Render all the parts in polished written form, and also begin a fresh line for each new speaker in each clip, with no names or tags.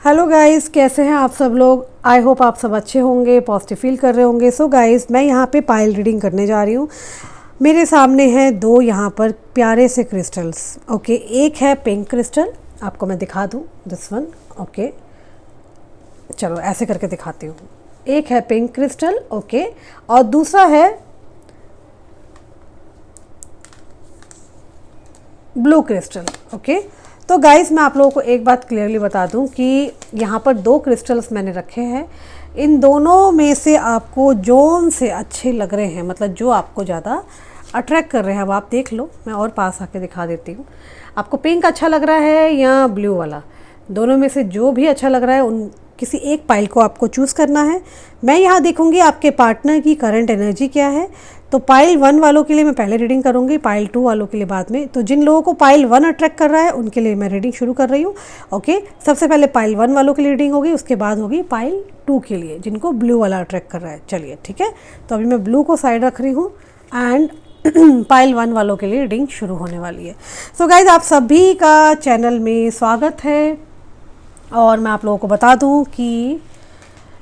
Hello guys, कैसे हैं आप सब लोग। आई होप आप सब अच्छे होंगे, पॉजिटिव फील कर रहे होंगे। सो गाइस, मैं यहाँ पे पायल रीडिंग करने जा रही हूँ। मेरे सामने हैं दो यहाँ पर प्यारे से क्रिस्टल्स। ओके, एक है पिंक क्रिस्टल, आपको मैं दिखा दूँ दिस वन। ओके, चलो ऐसे करके दिखाती हूँ। एक है पिंक क्रिस्टल, ओके, और दूसरा है ब्लू क्रिस्टल। ओके, तो गाइस मैं आप लोगों को एक बात क्लियरली बता दूं कि यहाँ पर दो क्रिस्टल्स मैंने रखे हैं। इन दोनों में से आपको जोन से अच्छे लग रहे हैं, मतलब जो आपको ज़्यादा अट्रैक्ट कर रहे हैं, अब आप देख लो। मैं और पास आके दिखा देती हूँ। आपको पिंक अच्छा लग रहा है या ब्लू वाला, दोनों में से जो भी अच्छा लग रहा है उन किसी एक पाइल को आपको चूज़ करना है। मैं यहाँ देखूँगी आपके पार्टनर की करंट एनर्जी क्या है। तो पाइल 1 वालों के लिए मैं पहले रीडिंग करूँगी, पाइल 2 वालों के लिए बाद में। तो जिन लोगों को पाइल 1 अट्रैक्ट कर रहा है उनके लिए मैं रीडिंग शुरू कर रही हूँ। ओके, सबसे पहले पाइल 1 वालों के लिए रीडिंग होगी, उसके बाद होगी पाइल 2 के लिए, जिनको ब्लू वाला अट्रैक्ट कर रहा है। चलिए ठीक है, तो अभी मैं ब्लू को साइड रख रही हूँ एंड पाइल 1 वालों के लिए रीडिंग शुरू होने वाली है। सो गाइज, आप सभी का चैनल में स्वागत है। और मैं आप लोगों को बता दूं कि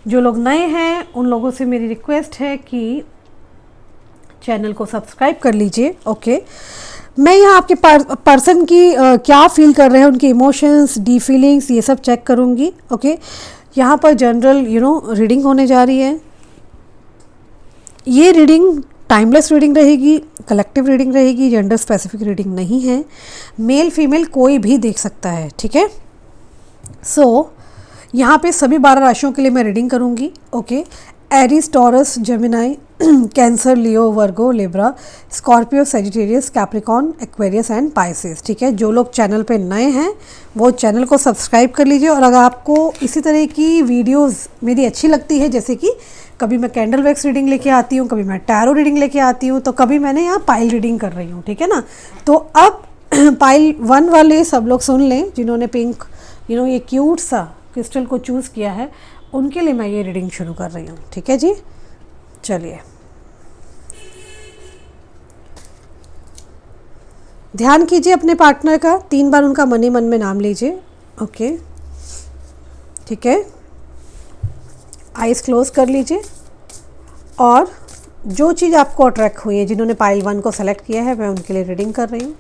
जो लोग नए हैं उन लोगों से मेरी रिक्वेस्ट है कि चैनल को सब्सक्राइब कर लीजिए। ओके, मैं यहाँ आपके पर्सन की क्या फील कर रहे हैं, उनके इमोशंस, डी फीलिंग्स, ये सब चेक करूँगी। ओके, यहाँ पर जनरल रीडिंग होने जा रही है। ये रीडिंग टाइमलेस रीडिंग रहेगी, कलेक्टिव रीडिंग रहेगी, जेंडर स्पेसिफिक रीडिंग नहीं है। मेल फीमेल कोई भी देख सकता है, ठीक है। सो यहाँ पे सभी 12 राशियों के लिए मैं रीडिंग करूँगी। Okay, Aries, taurus, Gemini, cancer, Leo, Virgo, Libra, Scorpio, Sagittarius, Capricorn, Aquarius and Pisces. ठीक है, जो लोग चैनल पे नए हैं वो चैनल को सब्सक्राइब कर लीजिए। और अगर आपको इसी तरह की वीडियोस मेरी अच्छी लगती है, जैसे कि कभी मैं कैंडल वैक्स रीडिंग लेके आती हूँ, कभी मैं टैरो रीडिंग लेके आती हूँ, तो कभी मैंने यहाँ पाइल रीडिंग कर रही हूँ, ठीक है ना। तो अब पाइल 1 वाले सब लोग सुन लें, जिन्होंने पिंक ये क्यूट सा क्रिस्टल को चूज़ किया है, उनके लिए मैं ये रीडिंग शुरू कर रही हूँ। ठीक है जी, चलिए ध्यान कीजिए अपने पार्टनर का, 3 बार उनका मन ही मन में नाम लीजिए। ओके, ठीक है, आइज़ क्लोज कर लीजिए। और जो चीज़ आपको अट्रैक्ट हुई है, जिन्होंने पाइल 1 को सेलेक्ट किया है, मैं उनके लिए रीडिंग कर रही हूँ।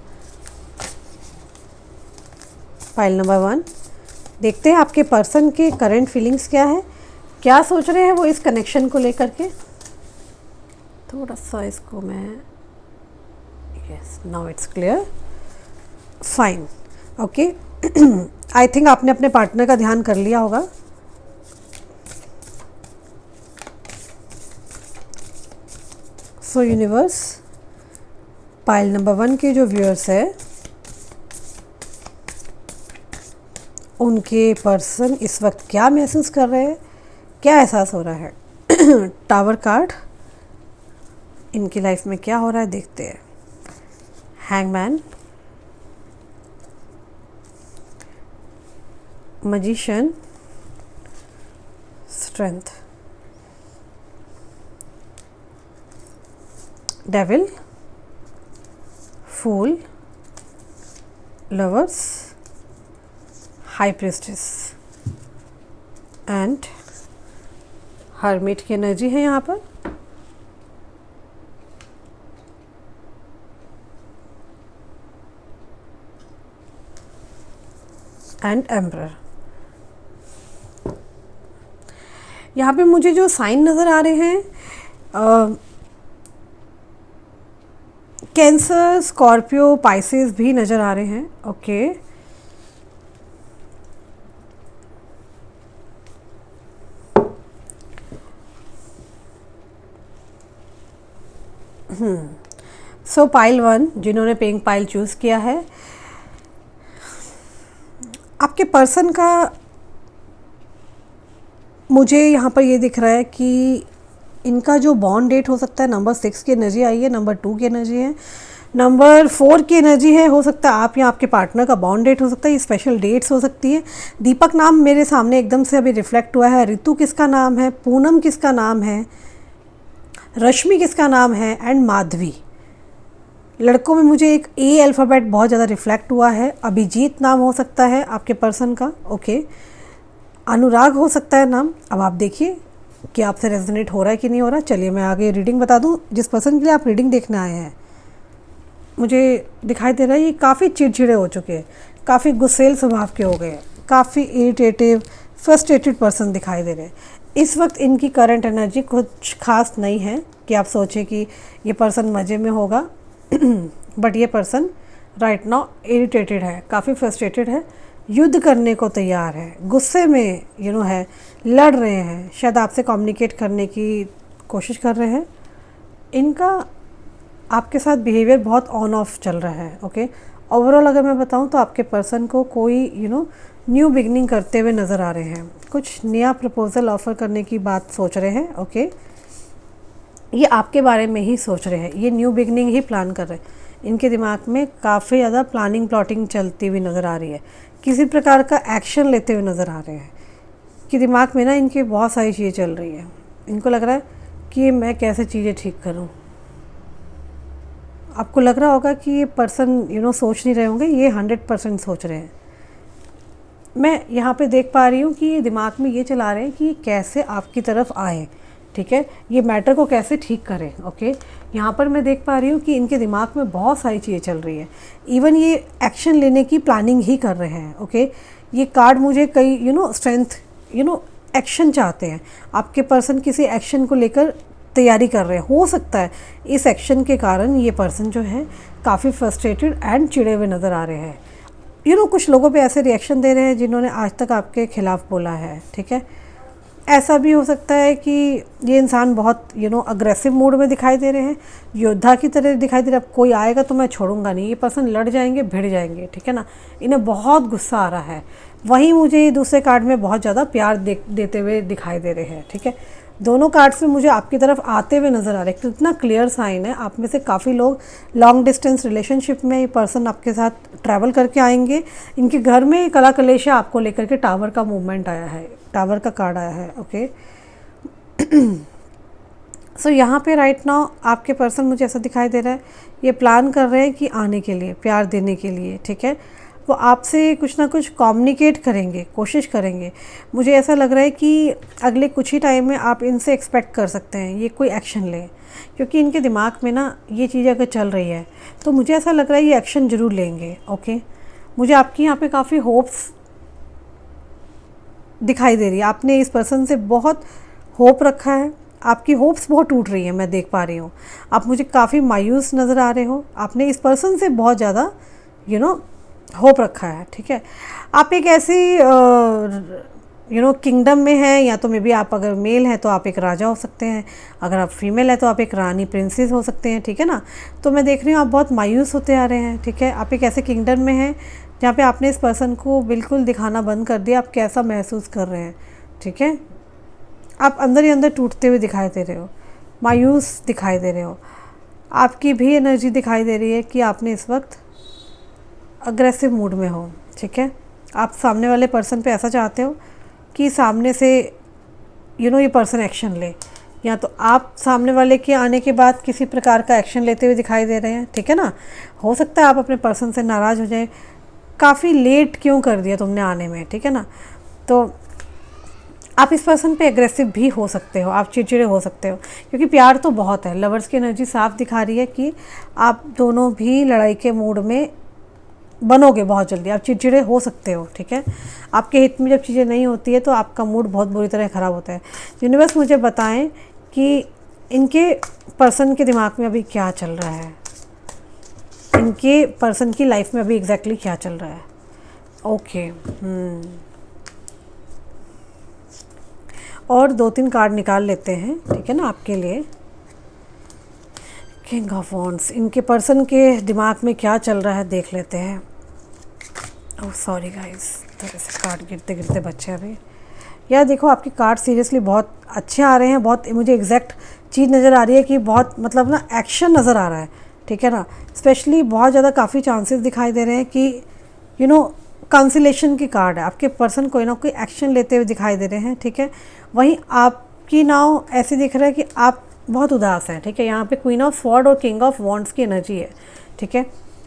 पाइल नंबर 1, देखते हैं आपके पर्सन के करंट फीलिंग्स क्या है, क्या सोच रहे हैं वो इस कनेक्शन को लेकर के। थोड़ा सा इसको मैं, yes, now it's clear, fine. Okay, I think आपने अपने पार्टनर का ध्यान कर लिया होगा। सो यूनिवर्स, पाइल नंबर 1 के जो व्यूअर्स है उनके पर्सन इस वक्त क्या महसूस कर रहे हैं, क्या एहसास हो रहा है। टावर कार्ड, इनकी लाइफ में क्या हो रहा है देखते हैं। Hangman, magician, strength, devil, fool, lovers, high priestess and hermit की एनर्जी है यहाँ पर। And emperor. यहाँ पे मुझे जो साइन नज़र आ रहे हैं, कैंसर, स्कॉर्पियो, पाइसेस भी नज़र आ रहे हैं। ओके, सो पाइल 1, जिन्होंने पिंक पाइल चूज़ किया है, आपके पर्सन का मुझे यहाँ पर ये दिख रहा है कि इनका जो बॉन्ड डेट हो सकता है, नंबर 6 की एनर्जी आई है, नंबर 2 की एनर्जी है, नंबर 4 की एनर्जी है। हो सकता है आप या आपके पार्टनर का बॉन्ड डेट हो सकता है, ये स्पेशल डेट्स हो सकती है। दीपक नाम मेरे सामने एकदम से अभी रिफ्लेक्ट हुआ है। ऋतु किसका नाम है, पूनम किसका नाम है, रश्मि किसका नाम है, एंड माधवी। लड़कों में मुझे एक ए अल्फ़ाबेट बहुत ज़्यादा रिफ्लेक्ट हुआ है। अभिजीत नाम हो सकता है आपके पर्सन का। ओके, अनुराग हो सकता है नाम। अब आप देखिए कि आपसे रेजोनेट हो रहा है कि नहीं हो रहा। चलिए मैं आगे रीडिंग बता दूं। जिस पर्सन के लिए आप रीडिंग देखने आए हैं, मुझे दिखाई दे रहा है ये काफ़ी चिड़चिड़े हो चुके हैं, काफ़ी गुस्सेल स्वभाव के हो गए, काफ़ी इरिटेटिव फ्रस्ट्रेटेड पर्सन दिखाई दे रहे हैं। इस वक्त इनकी करंट एनर्जी कुछ खास नहीं है कि आप सोचें कि ये पर्सन मज़े में होगा बट ये पर्सन राइट नाउ इरिटेटेड है, काफ़ी फ्रस्ट्रेटेड है, युद्ध करने को तैयार है, गुस्से में है, लड़ रहे हैं, शायद आपसे कम्युनिकेट करने की कोशिश कर रहे हैं। इनका आपके साथ बिहेवियर बहुत ऑन ऑफ चल रहा है। ओके, ओवरऑल अगर मैं बताऊं तो आपके पर्सन को कोई न्यू बिगनिंग करते हुए नज़र आ रहे हैं, कुछ नया प्रपोजल ऑफ़र करने की बात सोच रहे हैं। ओके, ये आपके बारे में ही सोच रहे हैं, ये न्यू बिगनिंग ही प्लान कर रहे हैं। इनके दिमाग में काफ़ी ज़्यादा प्लानिंग प्लॉटिंग चलती हुई नज़र आ रही है, किसी प्रकार का एक्शन लेते हुए नज़र आ रहे हैं कि दिमाग में ना इनकी बहुत सारी चीज़ें चल रही है। इनको लग रहा है कि मैं कैसे चीज़ें ठीक करूं। आपको लग रहा होगा कि ये पर्सन सोच नहीं रहे होंगे, ये 100% सोच रहे हैं। मैं यहाँ पे देख पा रही हूँ कि ये दिमाग में ये चला रहे हैं कि कैसे आपकी तरफ आए, ठीक है, ये मैटर को कैसे ठीक करें। ओके, यहाँ पर मैं देख पा रही हूँ कि इनके दिमाग में बहुत सारी चीज़ें चल रही है, इवन ये एक्शन लेने की प्लानिंग ही कर रहे हैं। ओके, ये कार्ड मुझे कई स्ट्रेंथ एक्शन चाहते हैं। आपके पर्सन किसी एक्शन को लेकर तैयारी कर रहे हैं। हो सकता है इस एक्शन के कारण ये पर्सन जो है काफ़ी फ्रस्ट्रेटेड एंड चिड़े हुए नज़र आ रहे हैं। कुछ लोगों पे ऐसे रिएक्शन दे रहे हैं जिन्होंने आज तक आपके खिलाफ़ बोला है, ठीक है। ऐसा भी हो सकता है कि ये इंसान बहुत अग्रेसिव मूड में दिखाई दे रहे हैं, योद्धा की तरह दिखाई दे रहा है। अब कोई आएगा तो मैं छोड़ूंगा नहीं, ये पर्सन लड़ जाएंगे, भिड़ जाएंगे, ठीक है ना। इन्हें बहुत गुस्सा आ रहा है। वहीं मुझे ये दूसरे कार्ड में बहुत ज़्यादा प्यार देते हुए दिखाई दे रहे हैं, ठीक है। दोनों कार्ड्स में मुझे आपकी तरफ आते हुए नज़र आ रहे हैं। कितना क्लियर साइन है। आप में से काफ़ी लोग लॉन्ग डिस्टेंस रिलेशनशिप में ये पर्सन आपके साथ ट्रैवल करके आएंगे। इनके घर में कला कलेशा आपको लेकर के टावर का मूवमेंट आया है, टावर का कार्ड आया है। ओके, सो यहाँ पे राइट नाउ आपके पर्सन मुझे ऐसा दिखाई दे रहा है, ये प्लान कर रहे हैं कि आने के लिए, प्यार देने के लिए, ठीक है। वो आपसे कुछ ना कुछ कम्युनिकेट करेंगे, कोशिश करेंगे। मुझे ऐसा लग रहा है कि अगले कुछ ही टाइम में आप इनसे एक्सपेक्ट कर सकते हैं ये कोई एक्शन लें, क्योंकि इनके दिमाग में ना ये चीज़ अगर चल रही है तो मुझे ऐसा लग रहा है ये एक्शन ज़रूर लेंगे। ओके, मुझे आपकी यहाँ पे काफ़ी होप्स दिखाई दे रही है। आपने इस पर्सन से बहुत होप रखा है, आपकी होप्स बहुत टूट रही है, मैं देख पा रही हूँ। आप मुझे काफ़ी मायूस नज़र आ रहे हो। आपने इस पर्सन से बहुत ज़्यादा होप रखा है, ठीक है। आप एक ऐसी किंगडम में हैं, या तो मे बी आप अगर मेल हैं तो आप एक राजा हो सकते हैं, अगर आप फीमेल है तो आप एक रानी प्रिंसेस हो सकते हैं, ठीक है ना। तो मैं देख रही हूँ आप बहुत मायूस होते आ रहे हैं, ठीक है। आप एक ऐसे किंगडम में हैं जहाँ पे आपने इस पर्सन को बिल्कुल दिखाना बंद कर दिया, आप कैसा महसूस कर रहे हैं, ठीक है। आप अंदर ही अंदर टूटते हुए दिखाई दे रहे हो, मायूस दिखाई दे रहे हो। आपकी भी एनर्जी दिखाई दे रही है कि आपने इस वक्त अग्रेसिव मूड में हो, ठीक है। आप सामने वाले पर्सन पे ऐसा चाहते हो कि सामने से ये पर्सन एक्शन ले, या तो आप सामने वाले के आने के बाद किसी प्रकार का एक्शन लेते हुए दिखाई दे रहे हैं, ठीक है ना। हो सकता है आप अपने पर्सन से नाराज़ हो जाए, काफ़ी लेट क्यों कर दिया तुमने आने में, ठीक है ना। तो आप इस पर्सन पे एग्रेसिव भी हो सकते हो, आप चिड़चिड़े हो सकते हो, क्योंकि प्यार तो बहुत है। लवर्स की एनर्जी साफ दिखा रही है कि आप दोनों भी लड़ाई के मूड में बनोगे बहुत जल्दी, आप चिड़चिड़े हो सकते हो, ठीक है। आपके हित में जब चीज़ें नहीं होती है तो आपका मूड बहुत बुरी तरह ख़राब होता है। यूनिवर्स मुझे बताएं कि इनके पर्सन के दिमाग में अभी क्या चल रहा है, इनके पर्सन की लाइफ में अभी एग्जैक्टली क्या चल रहा है। ओके, और 2-3 कार्ड निकाल लेते हैं, ठीक है ना, आपके लिए। किंग ऑफ वॉन्ड्स, इनके पर्सन के दिमाग में क्या चल रहा है देख लेते हैं। ओह सॉरी गाइस, थोड़े से कार्ड गिरते गिरते बच्चे अभी। यार देखो, आपके कार्ड सीरियसली बहुत अच्छे आ रहे हैं, बहुत मुझे एग्जैक्ट चीज़ नज़र आ रही है कि बहुत मतलब ना एक्शन नज़र आ रहा है, ठीक है ना। स्पेशली बहुत ज़्यादा काफ़ी चांसेस दिखाई दे रहे हैं कि कंसिलेशन की कार्ड है। आपके पर्सन कोई ना कोई एक्शन लेते हुए दिखाई दे रहे हैं, ठीक है। वहीं आपकी नाव ऐसी दिख रहा है कि आप बहुत उदास हैं, ठीक है। यहाँ पे क्वीन ऑफ स्वॉर्ड और किंग ऑफ वॉन्ड्स की एनर्जी है, ठीक है।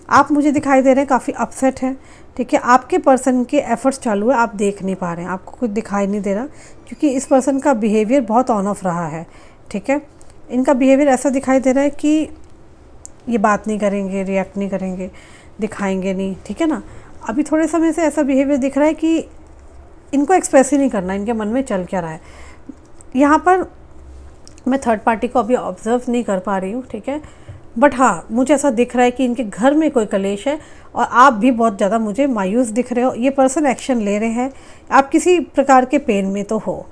आप मुझे दिखाई दे रहे हैं काफ़ी अपसेट हैं, ठीक है। आपके पर्सन के एफर्ट्स चालू है, आप देख नहीं पा रहे हैं, आपको कुछ दिखाई नहीं दे रहा, क्योंकि इस पर्सन का बिहेवियर बहुत ऑन ऑफ रहा है, ठीक है। इनका बिहेवियर ऐसा दिखाई दे रहा है कि ये बात नहीं करेंगे, रिएक्ट नहीं करेंगे, दिखाएंगे नहीं, ठीक है ना। अभी थोड़े समय से ऐसा बिहेवियर दिख रहा है कि इनको एक्सप्रेस ही नहीं करना, इनके मन में चल क्या रहा है। यहाँ पर मैं थर्ड पार्टी को अभी ऑब्जर्व नहीं कर पा रही हूँ, ठीक है। बट हाँ, मुझे ऐसा दिख रहा है कि इनके घर में कोई कलेश है और आप भी बहुत ज़्यादा मुझे मायूस दिख रहे हो। ये पर्सन एक्शन ले रहे हैं, आप किसी प्रकार के पेन में तो हो,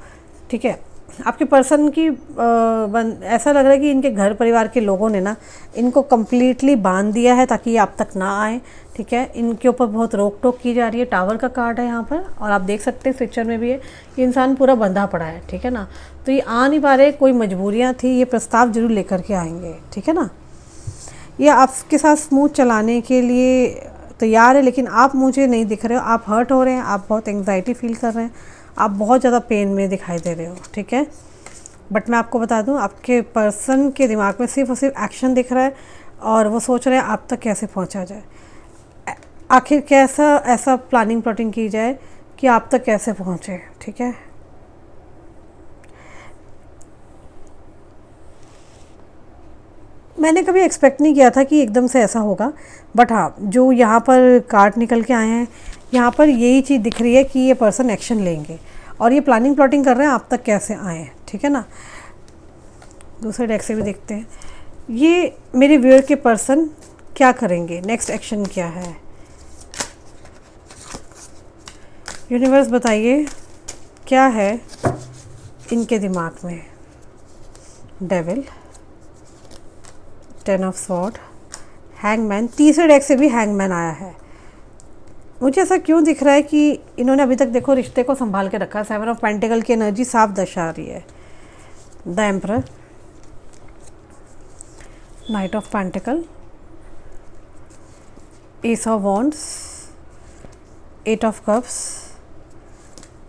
ठीक है। आपके पर्सन की ऐसा लग रहा है कि इनके घर परिवार के लोगों ने ना इनको कम्प्लीटली बांध दिया है ताकि ये आप तक ना आए, ठीक है। इनके ऊपर बहुत रोक टोक की जा रही है। टावर का कार्ड है यहाँ पर, और आप देख सकते हैं पिक्चर में भी है, ये इंसान पूरा बंधा पड़ा है, ठीक है ना। तो ये आ नहीं पा रहे, कोई मजबूरियाँ थी, ये प्रस्ताव जरूर लेकर के आएंगे, ठीक है ना। ये आपके साथ स्मूथ चलाने के लिए तैयार है, लेकिन आप मुझे नहीं दिख रहे हो, आप हर्ट हो रहे हैं, आप बहुत एंग्जाइटी फील कर रहे हैं, आप बहुत ज़्यादा पेन में दिखाई दे रहे हो, ठीक है। बट मैं आपको बता दूं, आपके पर्सन के दिमाग में सिर्फ और सिर्फ एक्शन दिख रहा है, और वो सोच रहे हैं आप तक कैसे पहुंचा जाए, आखिर कैसा ऐसा प्लानिंग प्लॉटिंग की जाए कि आप तक कैसे पहुंचे, ठीक है। मैंने कभी एक्सपेक्ट नहीं किया था कि एकदम से ऐसा होगा, बट हाँ, जो यहाँ पर कार्ड निकल के आए हैं, यहाँ पर यही चीज़ दिख रही है कि ये पर्सन एक्शन लेंगे और ये प्लानिंग प्लॉटिंग कर रहे हैं आप तक कैसे आए, ठीक है ना। दूसरे डेक से भी देखते हैं ये मेरे व्यूअर के पर्सन क्या करेंगे, नेक्स्ट एक्शन क्या है। यूनिवर्स बताइए क्या है इनके दिमाग में। डेविल, 10 ऑफ स्वॉर्ड, हैंगमैन, तीसरे डेक से भी हैंगमैन आया है। मुझे ऐसा क्यों दिख रहा है कि इन्होंने अभी तक देखो रिश्ते को संभाल के रखा है। 7 ऑफ पेंटिकल की एनर्जी साफ दर्शा रही है। The emperor, night of pentacle, S of wands, 8 of cups,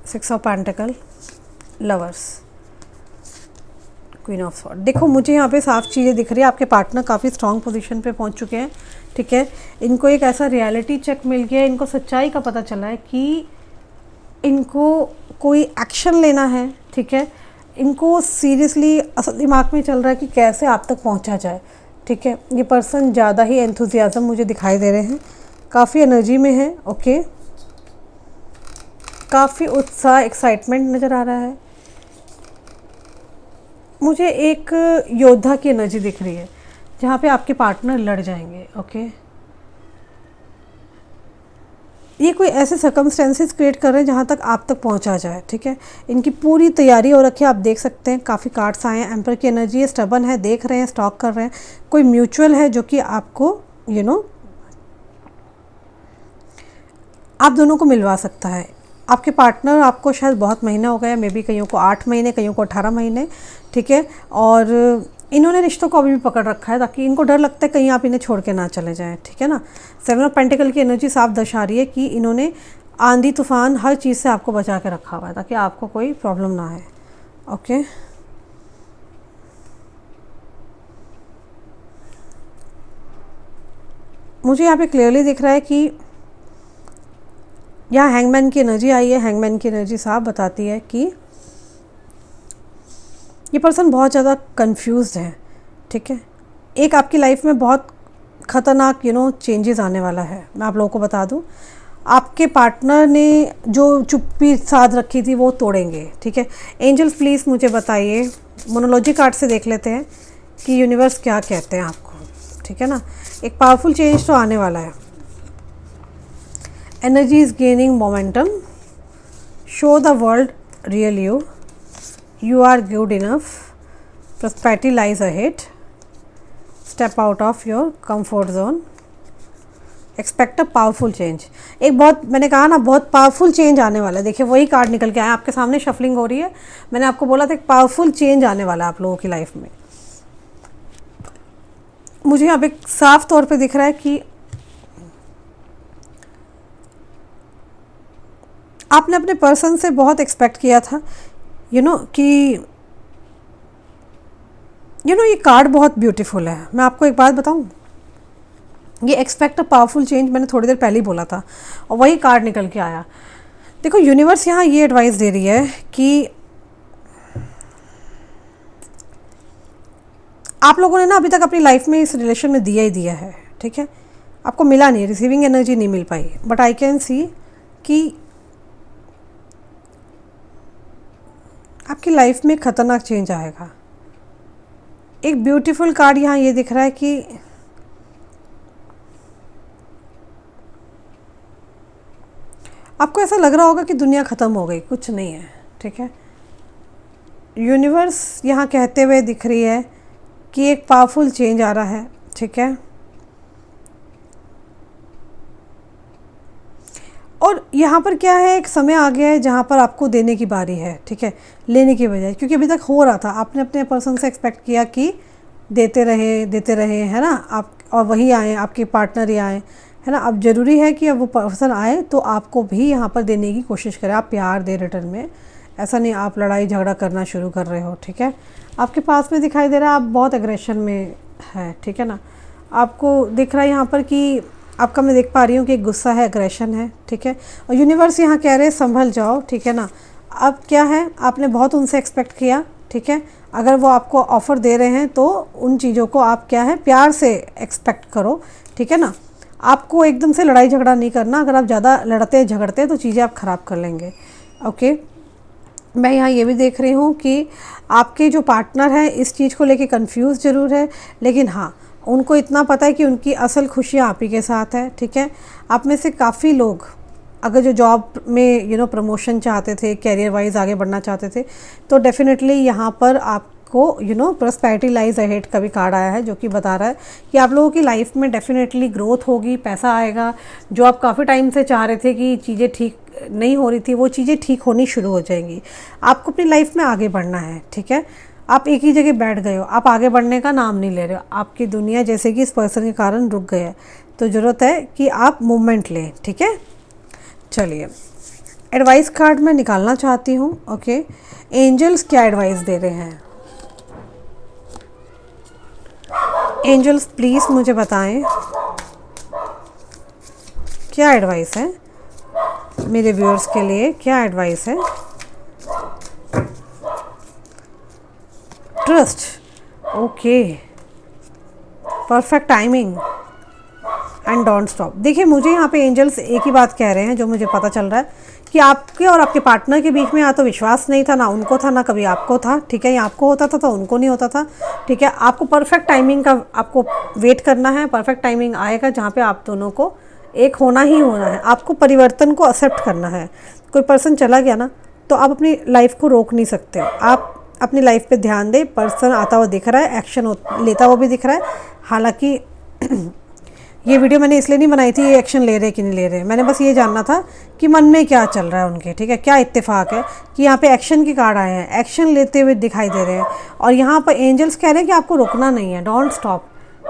6 of pentacle, lovers, queen of sword. देखो मुझे यहाँ पे साफ चीज़ें दिख रही है, आपके पार्टनर काफ़ी स्ट्रॉन्ग पोजीशन पे पहुँच चुके हैं, ठीक है। इनको एक ऐसा रियलिटी चेक मिल गया है, इनको सच्चाई का पता चला है कि इनको कोई एक्शन लेना है, ठीक है। इनको सीरियसली असल दिमाग में चल रहा है कि कैसे आप तक पहुँचा जाए, ठीक है। ये पर्सन ज़्यादा ही एंथुजियाज़म मुझे दिखाई दे रहे हैं, काफ़ी एनर्जी में है, ओके। काफ़ी उत्साह, एक्साइटमेंट नज़र आ रहा है। मुझे एक योद्धा की एनर्जी दिख रही है जहाँ पे आपके पार्टनर लड़ जाएंगे, ओके। ये कोई ऐसे सर्कमस्टेंसेस क्रिएट कर रहे हैं जहाँ तक आप तक पहुँचा जाए, ठीक है। इनकी पूरी तैयारी हो रखी है, आप देख सकते हैं काफ़ी कार्ड्स आए हैं। एम्पर की एनर्जी है, स्टबन है, देख रहे हैं, स्टॉक कर रहे हैं। कोई म्यूचुअल है जो कि आपको आप दोनों को मिलवा सकता है। आपके पार्टनर आपको शायद बहुत महीना हो गया, मे बी कईयों को 8 महीने, कईयों को 18 महीने, ठीक है। और इन्होंने रिश्तों को अभी भी पकड़ रखा है ताकि इनको डर लगता है कहीं आप इन्हें छोड़ के ना चले जाएं, ठीक है ना। 7 ऑफ पेंटिकल की एनर्जी साफ दर्शा रही है कि इन्होंने आंधी तूफान हर चीज़ से आपको बचा के रखा हुआ है ताकि आपको कोई प्रॉब्लम ना आए, ओके। मुझे यहाँ पे क्लियरली दिख रहा है कि यहाँ हैंगमैन की एनर्जी आई है। हैंगमैन की एनर्जी साफ बताती है कि ये पर्सन बहुत ज़्यादा कंफ्यूज्ड है, ठीक है। एक आपकी लाइफ में बहुत ख़तरनाक चेंजेस आने वाला है। मैं आप लोगों को बता दूं, आपके पार्टनर ने जो चुप्पी साध रखी थी वो तोड़ेंगे, ठीक है। एंजल्स प्लीज़ मुझे बताइए, मोनोलॉजी कार्ड से देख लेते हैं कि यूनिवर्स क्या कहते हैं आपको, ठीक है ना। एक पावरफुल चेंज तो आने वाला है। Energy is gaining momentum, show the world real you, you are good enough, prosperity lies ahead, step out of your comfort zone, expect a powerful change। एक बहुत, मैंने कहा ना, बहुत पावरफुल चेंज आने वाला है। देखिए वही कार्ड निकल के आया, आपके सामने शफलिंग हो रही है। मैंने आपको बोला था एक पावरफुल चेंज आने वाला है आप लोगों की लाइफ में। मुझे यहाँ पे साफ तौर पे दिख रहा है कि आपने अपने पर्सन से बहुत एक्सपेक्ट किया था कि ये कार्ड बहुत ब्यूटीफुल है। मैं आपको एक बात बताऊं, ये एक्सपेक्ट अ पावरफुल चेंज मैंने थोड़ी देर पहले ही बोला था और वही कार्ड निकल के आया। देखो यूनिवर्स यहाँ ये एडवाइस दे रही है कि आप लोगों ने ना अभी तक अपनी लाइफ में इस रिलेशन में दिया ही दिया है, ठीक है, आपको मिला नहीं, रिसीविंग एनर्जी नहीं मिल पाई, बट आई कैन सी कि आपकी लाइफ में खतरनाक चेंज आएगा। एक ब्यूटीफुल कार्ड यहाँ ये दिख रहा है कि आपको ऐसा लग रहा होगा कि दुनिया ख़त्म हो गई, कुछ नहीं है, ठीक है। यूनिवर्स यहाँ कहते हुए दिख रही है कि एक पावरफुल चेंज आ रहा है, ठीक है। और यहाँ पर क्या है, एक समय आ गया है जहाँ पर आपको देने की बारी है, ठीक है, लेने की बजाय, क्योंकि अभी तक हो रहा था, आपने अपने पर्सन से एक्सपेक्ट किया कि देते रहे, है ना, आप, और वही आए, आपके पार्टनर ही आए, है ना। अब ज़रूरी है कि अब वो पर्सन आए तो आपको भी यहाँ पर देने की कोशिश करें, आप प्यार दे रिटर्न में, ऐसा नहीं आप लड़ाई झगड़ा करना शुरू कर रहे हो, ठीक है। आपके पास में दिखाई दे रहा है आप बहुत एग्रेशन में है, ठीक है ना। आपको दिख रहा है यहाँ पर कि आपका, मैं देख पा रही हूँ कि एक गुस्सा है, एग्रेशन है, ठीक है। और यूनिवर्स यहाँ कह रहे हैं संभल जाओ, ठीक है ना। अब क्या है, आपने बहुत उनसे एक्सपेक्ट किया, ठीक है। अगर वो आपको ऑफ़र दे रहे हैं तो उन चीज़ों को आप क्या है प्यार से एक्सपेक्ट करो, ठीक है ना। आपको एकदम से लड़ाई झगड़ा नहीं करना, अगर आप ज़्यादा लड़ते झगड़ते तो चीज़ें आप ख़राब कर लेंगे, ओके। मैं यहाँ ये भी देख रही हूँ कि आपके जो पार्टनर हैं इस चीज़ को लेके कंफ्यूज ज़रूर है, लेकिन हाँ उनको इतना पता है कि उनकी असल खुशियाँ आप ही के साथ है, ठीक है। आप में से काफ़ी लोग अगर जो जॉब में प्रमोशन चाहते थे, कैरियर वाइज आगे बढ़ना चाहते थे, तो डेफिनेटली यहाँ पर आपको प्रॉस्पेरिटी लाइज अहेड का भी कार्ड आया है, जो कि बता रहा है कि आप लोगों की लाइफ में डेफिनेटली ग्रोथ होगी, पैसा आएगा। जो आप काफ़ी टाइम से चाह रहे थे कि चीज़ें ठीक नहीं हो रही थी, वो चीज़ें ठीक होनी शुरू हो जाएंगी। आपको अपनी लाइफ में आगे बढ़ना है, ठीक है। आप एक ही जगह बैठ गए हो, आप आगे बढ़ने का नाम नहीं ले रहे हो, आपकी दुनिया जैसे कि इस पर्सन के कारण रुक गई है, तो ज़रूरत है कि आप मूवमेंट लें, ठीक है। चलिए एडवाइस कार्ड मैं निकालना चाहती हूँ, ओके। एंजल्स क्या एडवाइस दे रहे हैं, एंजल्स प्लीज़ मुझे बताएं क्या एडवाइस है मेरे व्यूअर्स के लिए, क्या एडवाइस है। Trust, okay, perfect timing and don't stop. देखिए मुझे यहाँ पे एंजल्स एक ही बात कह रहे हैं जो मुझे पता चल रहा है कि आपके और आपके पार्टनर के बीच में या तो विश्वास नहीं था, ना उनको था, ना कभी आपको था, ठीक है। या आपको होता था तो उनको नहीं होता था, ठीक है। आपको परफेक्ट टाइमिंग का आपको वेट करना है, परफेक्ट टाइमिंग आएगा जहाँ पे आप दोनों को एक होना ही होना है। आपको परिवर्तन को एक्सेप्ट करना है। कोई पर्सन चला गया ना तो आप अपनी लाइफ को रोक नहीं सकते, आप अपनी लाइफ पे ध्यान दें। पर्सन आता हुआ दिख रहा है, एक्शन लेता हुआ भी दिख रहा है। हालांकि ये वीडियो मैंने इसलिए नहीं बनाई थी ये एक्शन ले रहे कि नहीं ले रहे, मैंने बस ये जानना था कि मन में क्या चल रहा है उनके, ठीक है। क्या इत्तेफाक है कि यहाँ पे एक्शन के कार्ड आए हैं, एक्शन लेते हुए दिखाई दे रहे हैं। और यहाँ पर एंजल्स कह रहे हैं कि आपको रुकना नहीं है, डोंट स्टॉप,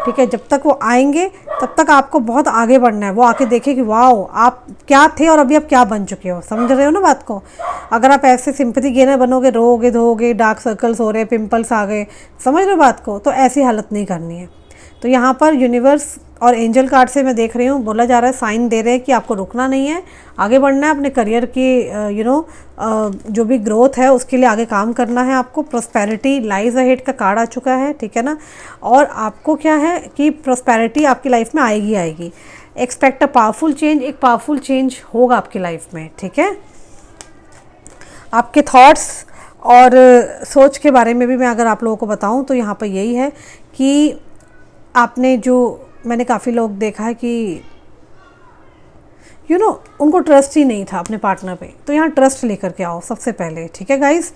ठीक है। जब तक वो आएंगे तब तक आपको बहुत आगे बढ़ना है। वो आके देखे कि वाओ आप क्या थे और अभी आप क्या बन चुके हो, समझ रहे हो ना बात को। अगर आप ऐसे सिंपैथी गेनर बनोगे, रोओगे धोओगे, डार्क सर्कल्स हो रहे, पिंपल्स आ गए, समझ रहे हो बात को, तो ऐसी हालत नहीं करनी है। तो यहाँ पर यूनिवर्स और एंजल कार्ड से मैं देख रही हूँ बोला जा रहा है, साइन दे रहे हैं कि आपको रुकना नहीं है, आगे बढ़ना है, अपने करियर की जो भी ग्रोथ है उसके लिए आगे काम करना है आपको। प्रॉस्पेरिटी लाइज अहेड का कार्ड आ चुका है, ठीक है ना। और आपको क्या है कि प्रॉस्पेरिटी आपकी लाइफ में आएगी आएगी। एक्सपेक्ट अ पावरफुल चेंज, एक पावरफुल चेंज होगा आपकी लाइफ में, ठीक है। आपके थॉट्स और सोच के बारे में भी मैं अगर आप लोगों को बताऊं तो यहाँ पर यही है कि आपने जो, मैंने काफ़ी लोग देखा है कि उनको ट्रस्ट ही नहीं था अपने पार्टनर पे, तो यहाँ ट्रस्ट लेकर के आओ सबसे पहले, ठीक है गाइस।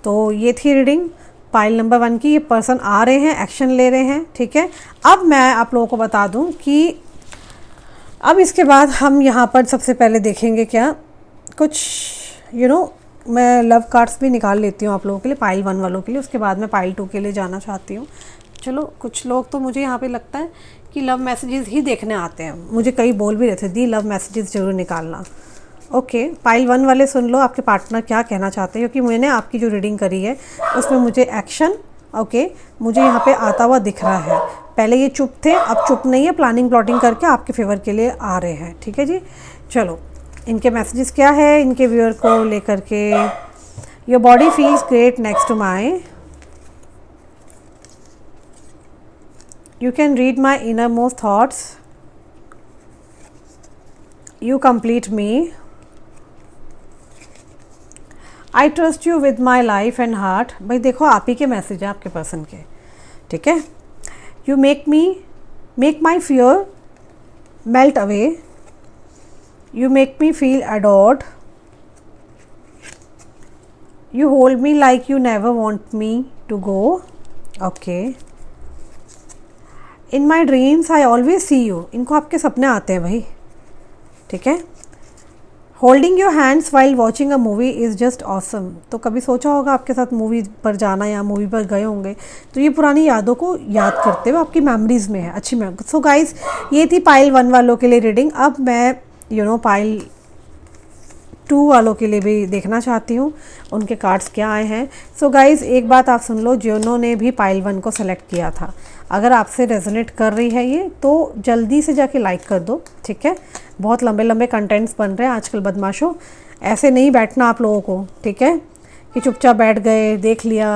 तो ये थी रीडिंग पाइल नंबर 1 की। ये पर्सन आ रहे हैं, एक्शन ले रहे हैं, ठीक है। अब मैं आप लोगों को बता दूं कि अब इसके बाद हम यहाँ पर सबसे पहले देखेंगे क्या कुछ मैं लव कार्ड्स भी निकाल लेती हूँ आप लोगों के लिए, पाइल 1 वालों के लिए, उसके बाद मैं पाइल 2 के लिए जाना चाहती हूँ। चलो कुछ लोग तो मुझे यहाँ पे लगता है कि लव मैसेजेस ही देखने आते हैं, मुझे कई बोल भी रहे थे दी लव मैसेजेस ज़रूर निकालना। ओके, पाइल 1 वाले सुन लो आपके पार्टनर क्या कहना चाहते हैं, क्योंकि मैंने आपकी जो रीडिंग करी है उसमें मुझे एक्शन मुझे यहाँ पे आता हुआ दिख रहा है। पहले ये चुप थे, अब चुप नहीं है, प्लानिंग प्लॉटिंग करके आपके फेवर के लिए आ रहे हैं। ठीक है जी, चलो इनके मैसेजेस क्या है इनके व्यूअर को लेकर के। Your body feels great next to my, you can read my innermost thoughts, you complete me, I trust you with my life and heart. भाई देखो आप ही के मैसेज है आपके पर्सन के। ठीक है, you make my fear melt away, you make me feel adored, you hold me like you never want me to go. Okay, in my dreams I always see you, इनको आपके सपने आते हैं भाई। ठीक है, holding your hands while watching a movie is just awesome. तो कभी सोचा होगा आपके साथ मूवी पर जाना या मूवी पर गए होंगे, तो ये पुरानी यादों को याद करते हुए आपकी मेमोरीज़ में है, अच्छी मेमोरी। सो गाइस ये थी पाइल 1 वालों के लिए रीडिंग। अब मैं पाइल 2 वालों के लिए भी देखना चाहती हूँ उनके कार्ड्स क्या आए हैं। सो गाइस एक बात आप सुन लो, जिन्होंने भी पाइल 1 को सेलेक्ट किया था, अगर आपसे रेजोनेट कर रही है ये तो जल्दी से जाके लाइक कर दो। ठीक है, बहुत लंबे लंबे कंटेंट्स बन रहे हैं आजकल बदमाशों, ऐसे नहीं बैठना आप लोगों को। ठीक है, कि चुपचाप बैठ गए, देख लिया,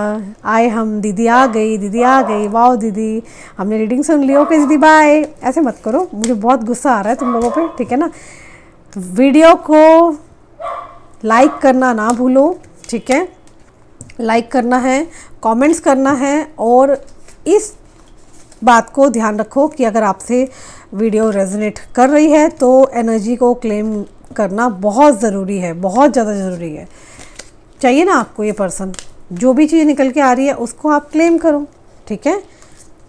आए हम, दीदी आ गई, वाह दीदी हमने रीडिंग सुन ली, ओके दीदी बाय, ऐसे मत करो, मुझे बहुत गुस्सा आ रहा है तुम लोगों पे। ठीक है ना, वीडियो को लाइक करना ना भूलो। ठीक है, लाइक करना है, कमेंट्स करना है, और इस बात को ध्यान रखो कि अगर आपसे वीडियो रेजोनेट कर रही है तो एनर्जी को क्लेम करना बहुत ज़रूरी है, बहुत ज़्यादा ज़रूरी है। चाहिए ना आपको ये पर्सन, जो भी चीज़ निकल के आ रही है उसको आप क्लेम करो। ठीक है,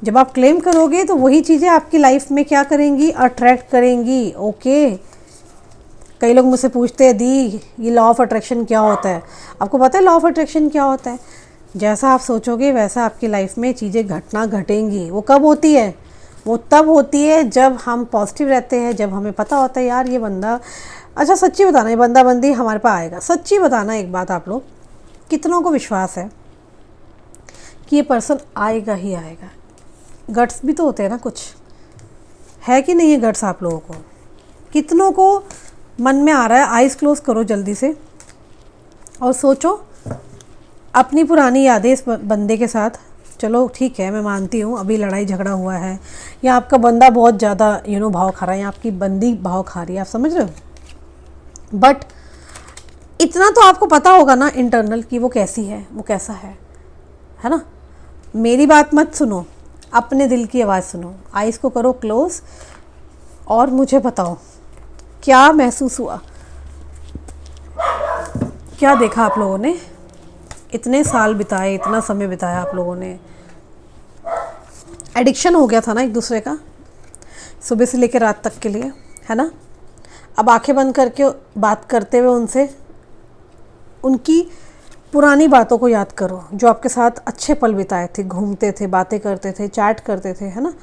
जब आप क्लेम करोगे तो वही चीज़ें आपकी लाइफ में क्या करेंगी, अट्रैक्ट करेंगी। ओके, कई लोग मुझसे पूछते हैं दी ये लॉ ऑफ अट्रैक्शन क्या होता है। आपको पता है लॉ ऑफ अट्रैक्शन क्या होता है? जैसा आप सोचोगे वैसा आपकी लाइफ में चीज़ें घटेंगी। वो कब होती है? वो तब होती है जब हम पॉजिटिव रहते हैं, जब हमें पता होता है यार ये बंदा, अच्छा सच्ची बताना, ये बंदा बंदी हमारे पास आएगा। सच्ची बताना एक बात, आप लोग कितनों को विश्वास है कि ये पर्सन आएगा ही आएगा? गट्स भी तो होते हैं ना, कुछ है कि नहीं है गट्स आप लोगों को? कितनों को मन में आ रहा है? आइज़ क्लोज करो जल्दी से और सोचो अपनी पुरानी यादें इस बंदे के साथ। चलो ठीक है, मैं मानती हूँ अभी लड़ाई झगड़ा हुआ है या आपका बंदा बहुत ज़्यादा भाव खा रहा है या आपकी बंदी भाव खा रही है, आप समझ रहे हो, बट इतना तो आपको पता होगा ना इंटरनल कि वो कैसी है, वो कैसा है ना। मेरी बात मत सुनो, अपने दिल की आवाज़ सुनो। आइज़ को करो क्लोज और मुझे बताओ क्या महसूस हुआ, क्या देखा आप लोगों ने? इतने साल बिताए, इतना समय बिताया आप लोगों ने, एडिक्शन हो गया था ना एक दूसरे का, सुबह से लेकर रात तक के लिए, है ना। अब आंखें बंद करके बात करते हुए उनसे उनकी पुरानी बातों को याद करो, जो आपके साथ अच्छे पल बिताए थे, घूमते थे, बातें करते थे, चैट करते थे, है ना,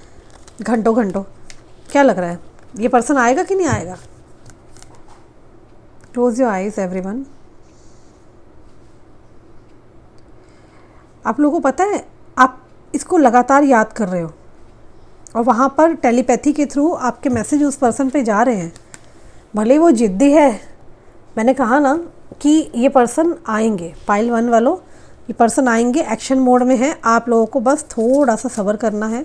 घंटों घंटों। क्या लग रहा है ये पर्सन आएगा कि नहीं आएगा? Close your eyes everyone. आप लोगों को पता है आप इसको लगातार याद कर रहे हो और वहाँ पर टेलीपैथी के थ्रू आपके मैसेज उस पर्सन पे जा रहे हैं। भले वो जिद्दी है, मैंने कहा ना कि ये पर्सन आएंगे, पाइल 1 वालों ये पर्सन आएंगे, एक्शन मोड में है। आप लोगों को बस थोड़ा सा सब्र करना है,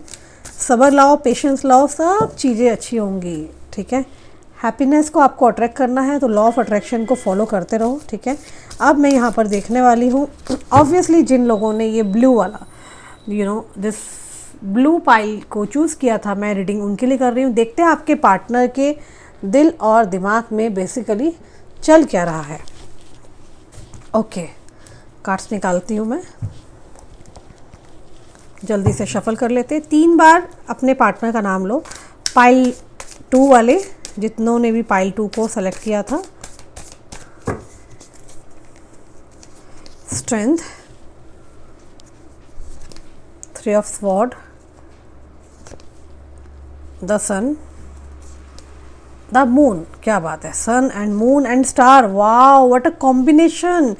सब्र लाओ, पेशेंस लाओ, सब चीज़ें अच्छी होंगी। ठीक है, हैप्पीनेस को आपको अट्रैक्ट करना है तो लॉ ऑफ अट्रैक्शन को फॉलो करते रहो। ठीक है, अब मैं यहाँ पर देखने वाली हूँ ऑब्वियसली जिन लोगों ने ये ब्लू वाला दिस ब्लू पाइल को चूज़ किया था, मैं रीडिंग उनके लिए कर रही हूँ। देखते हैं आपके पार्टनर के दिल और दिमाग में बेसिकली चल क्या रहा है। ओके, कार्ड्स निकालती हूँ मैं, जल्दी से शफल कर लेते। 3 बार अपने पार्टनर का नाम लो, पाइल 2 वाले जितनों ने भी पाइल 2 को सेलेक्ट किया था। Strength, 3 of sword, the sun, the moon, क्या बात है, sun and moon and star, wow what a combination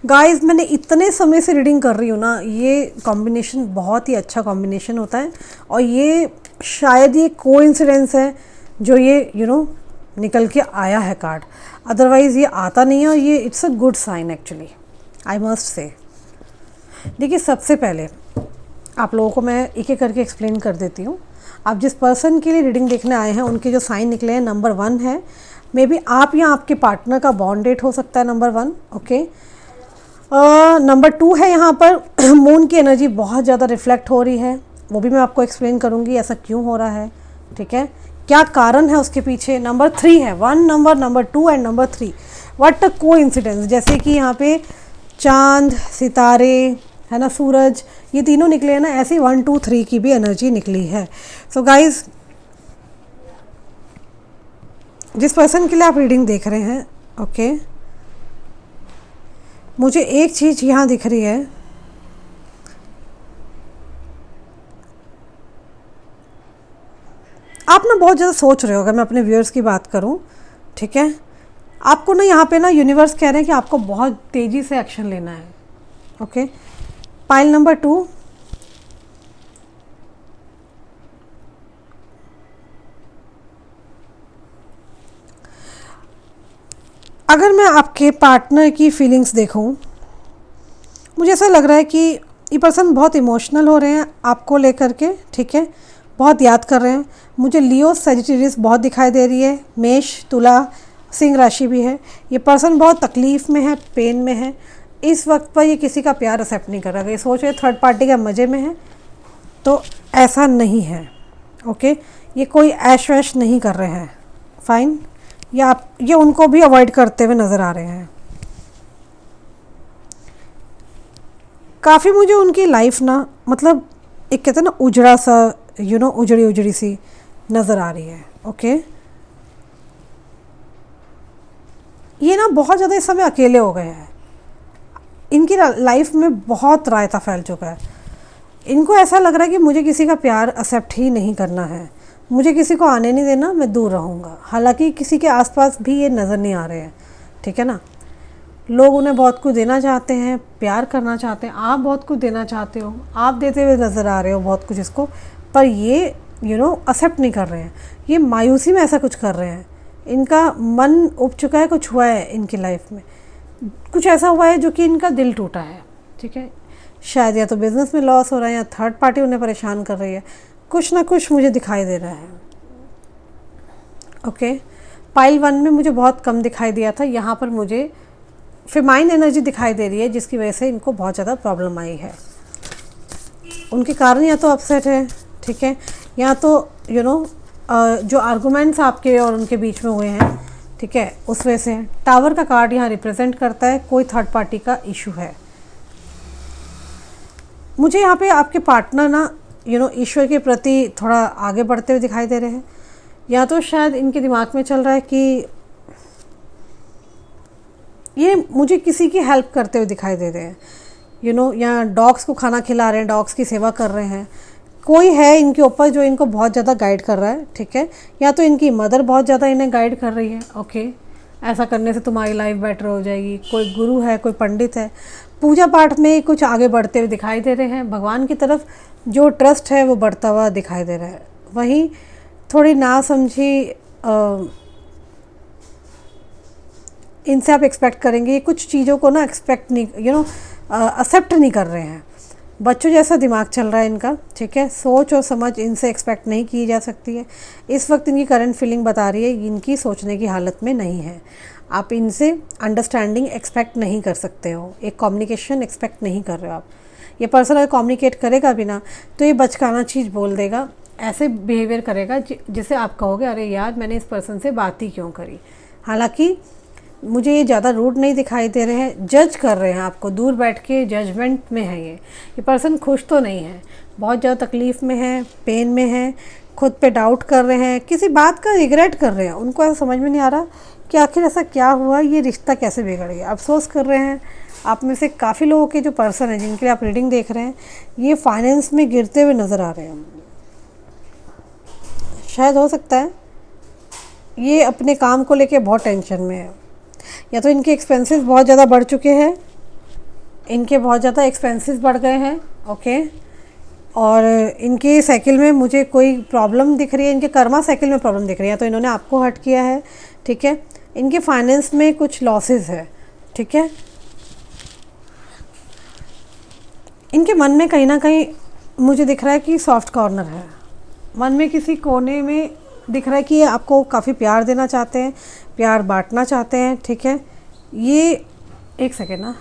guys. मैंने इतने समय से रीडिंग कर रही हूँ ना, ये कॉम्बिनेशन बहुत ही अच्छा कॉम्बिनेशन होता है और ये शायद ये कोइंसिडेंस है जो ये निकल के आया है कार्ड, अदरवाइज़ ये आता नहीं है और ये it's a good sign actually, I must say. देखिए सबसे पहले आप लोगों को मैं एक एक करके एक्सप्लेन कर देती हूँ। आप जिस पर्सन के लिए रीडिंग देखने आए हैं उनके जो साइन निकले हैं, नंबर 1 है, मे बी आप या आपके पार्टनर का बॉन्ड डेट हो सकता है, नंबर 1, ओके। नंबर 2 है यहाँ पर मून की एनर्जी बहुत ज़्यादा रिफ्लेक्ट हो रही है, वो भी मैं आपको एक्सप्लेन करूँगी ऐसा क्यों हो रहा है, ठीक है, क्या कारण है उसके पीछे। नंबर 3 है, 1 number 2 and number 3, what a coincidence, जैसे कि यहाँ पे चांद, सितारे है ना, सूरज, ये तीनों निकले हैं ना, ऐसे 1 2 3 की भी एनर्जी निकली है। सो गाइज, जिस पर्सन के लिए आप रीडिंग देख रहे हैं, ओके, मुझे एक चीज़ यहाँ दिख रही है, आप ना बहुत ज़्यादा सोच रहे हो, अगर मैं अपने व्यूअर्स की बात करूँ, ठीक है, आपको ना यहाँ पे ना यूनिवर्स कह रहे हैं कि आपको बहुत तेज़ी से एक्शन लेना है, ओके। पाइल नंबर 2, अगर मैं आपके पार्टनर की फीलिंग्स देखूं, मुझे ऐसा लग रहा है कि ये पर्सन बहुत इमोशनल हो रहे हैं आपको लेकर के, ठीक है, बहुत याद कर रहे हैं। मुझे लियो, सजिटेरियस बहुत दिखाई दे रही है, मेष, तुला, सिंह राशि भी है। ये पर्सन बहुत तकलीफ़ में है, पेन में है, इस वक्त पर ये किसी का प्यार एक्सेप्ट नहीं कर रहा है, ये सोच रहे थर्ड पार्टी का मज़े में है, तो ऐसा नहीं है, ओके। ये कोई ऐश वैश नहीं कर रहे हैं, फाइन, या आप ये उनको भी अवॉइड करते हुए नज़र आ रहे हैं। काफ़ी मुझे उनकी लाइफ ना, मतलब एक कहते हैं ना उजड़ा सा, उजड़ी उजड़ी सी नज़र आ रही है, ओके। ये ना बहुत ज़्यादा इस समय अकेले हो गए हैं, इनकी लाइफ में बहुत रायता फैल चुका है, इनको ऐसा लग रहा है कि मुझे किसी का प्यार एक्सेप्ट ही नहीं करना है, मुझे किसी को आने नहीं देना, मैं दूर रहूँगा। हालांकि किसी के आसपास भी ये नज़र नहीं आ रहे हैं, ठीक है ना, लोग उन्हें बहुत कुछ देना चाहते हैं, प्यार करना चाहते हैं, आप बहुत कुछ देना चाहते हो, आप देते हुए नज़र आ रहे हो बहुत कुछ इसको, पर ये एक्सेप्ट नहीं कर रहे हैं, ये मायूसी में ऐसा कुछ कर रहे हैं, इनका मन उब चुका है, कुछ हुआ है इनकी लाइफ में, कुछ ऐसा हुआ है जो कि इनका दिल टूटा है, ठीक है, शायद या तो बिज़नेस में लॉस हो रहा है या थर्ड पार्टी उन्हें परेशान कर रही है, कुछ ना कुछ मुझे दिखाई दे रहा है, ओके। पाइल 1 में मुझे बहुत कम दिखाई दिया था, यहाँ पर मुझे फेमाइन एनर्जी दिखाई दे रही है, जिसकी वजह से इनको बहुत ज़्यादा प्रॉब्लम आई है। उनके कारण या तो अपसेट है, ठीक है, या तो जो आर्गूमेंट्स आपके और उनके बीच में हुए हैं, ठीक है, उस वजह से। टावर का कार्ड यहाँ रिप्रेजेंट करता है कोई थर्ड पार्टी का इशू है। मुझे यहाँ पे आपके पार्टनर ना ईश्वर के प्रति थोड़ा आगे बढ़ते हुए दिखाई दे रहे हैं, या तो शायद इनके दिमाग में चल रहा है कि ये मुझे किसी की हेल्प करते हुए दिखाई दे रहे हैं, या डॉग्स को खाना खिला रहे हैं, डॉग्स की सेवा कर रहे हैं, कोई है इनके ऊपर जो इनको बहुत ज़्यादा गाइड कर रहा है, ठीक है, या तो इनकी मदर बहुत ज़्यादा इन्हें गाइड कर रही है, ओके, ऐसा करने से तुम्हारी लाइफ बेटर हो जाएगी, कोई गुरु है, कोई पंडित है, पूजा पाठ में कुछ आगे बढ़ते हुए दिखाई दे रहे हैं, भगवान की तरफ जो ट्रस्ट है वो बढ़ता हुआ दिखाई दे रहा है। वहीं थोड़ी नासमझी इनसे आप एक्सपेक्ट करेंगे, कुछ चीज़ों को ना एक्सपेक्ट नहीं एक्सेप्ट नहीं कर रहे हैं, बच्चों जैसा दिमाग चल रहा है इनका, ठीक है, सोच और समझ इनसे एक्सपेक्ट नहीं की जा सकती है। इस वक्त इनकी करंट फीलिंग बता रही है इनकी सोचने की हालत में नहीं है, आप इनसे अंडरस्टैंडिंग एक्सपेक्ट नहीं कर सकते हो, एक कम्युनिकेशन एक्सपेक्ट नहीं कर रहे हो आप। ये पर्सन अगर कम्युनिकेट करेगा भी ना तो ये बचकाना चीज़ बोल देगा, ऐसे बिहेवियर करेगा जिसे आप कहोगे अरे यार मैंने इस पर्सन से बात ही क्यों करी। हालांकि मुझे ये ज़्यादा रूड नहीं दिखाई दे रहे हैं, जज कर रहे हैं आपको, दूर बैठ के जजमेंट में है ये पर्सन खुश तो नहीं है, बहुत ज़्यादा तकलीफ़ में है, पेन में है, खुद पे डाउट कर रहे हैं, किसी बात का रिग्रेट कर रहे हैं, उनको ऐसा समझ में नहीं आ रहा कि आखिर ऐसा क्या हुआ, ये रिश्ता कैसे बिगड़ गया, अफसोस कर रहे हैं। आप में से काफ़ी लोगों के जो पर्सन हैं जिनके लिए आप रीडिंग देख रहे हैं ये फाइनेंस में गिरते हुए नज़र आ रहे हैं, शायद हो सकता है ये अपने काम को लेके बहुत टेंशन में है। या तो इनके एक्सपेंसेस बहुत ज़्यादा बढ़ चुके हैं, इनके बहुत ज़्यादा एक्सपेंसेस बढ़ गए हैं, ओके। और इनके साइकिल में मुझे कोई प्रॉब्लम दिख रही है, इनके कर्मा साइकिल में प्रॉब्लम दिख रही है, तो इन्होंने आपको हर्ट किया है, ठीक है। इनके फाइनेंस में कुछ लॉसेस है, ठीक है। इनके मन में कहीं ना कहीं मुझे दिख रहा है कि सॉफ्ट कॉर्नर है, मन में किसी कोने में दिख रहा है कि ये आपको काफ़ी प्यार देना चाहते हैं, प्यार बांटना चाहते हैं, ठीक है। ये एक सेकेंड ना,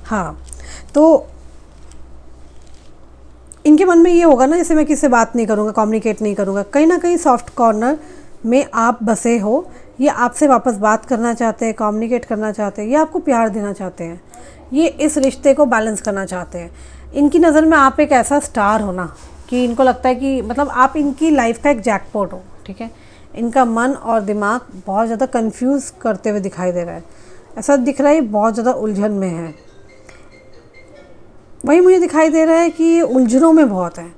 हाँ, तो इनके मन में ये होगा ना, जैसे मैं किसी से बात नहीं करूँगा, कम्युनिकेट नहीं करूँगा, कहीं ना कहीं सॉफ्ट कॉर्नर में आप बसे हो। ये आपसे वापस बात करना चाहते हैं, कम्युनिकेट करना चाहते हैं, ये आपको प्यार देना चाहते हैं, ये इस रिश्ते को बैलेंस करना चाहते हैं। इनकी नज़र में आप एक ऐसा स्टार हो ना कि इनको लगता है कि मतलब आप इनकी लाइफ का एक जैकपॉट हो, ठीक है। इनका मन और दिमाग बहुत ज़्यादा कंफ्यूज करते हुए दिखाई दे रहा है, ऐसा दिख रहा है बहुत ज़्यादा उलझन में है। वही मुझे दिखाई दे रहा है कि ये उलझनों में बहुत है।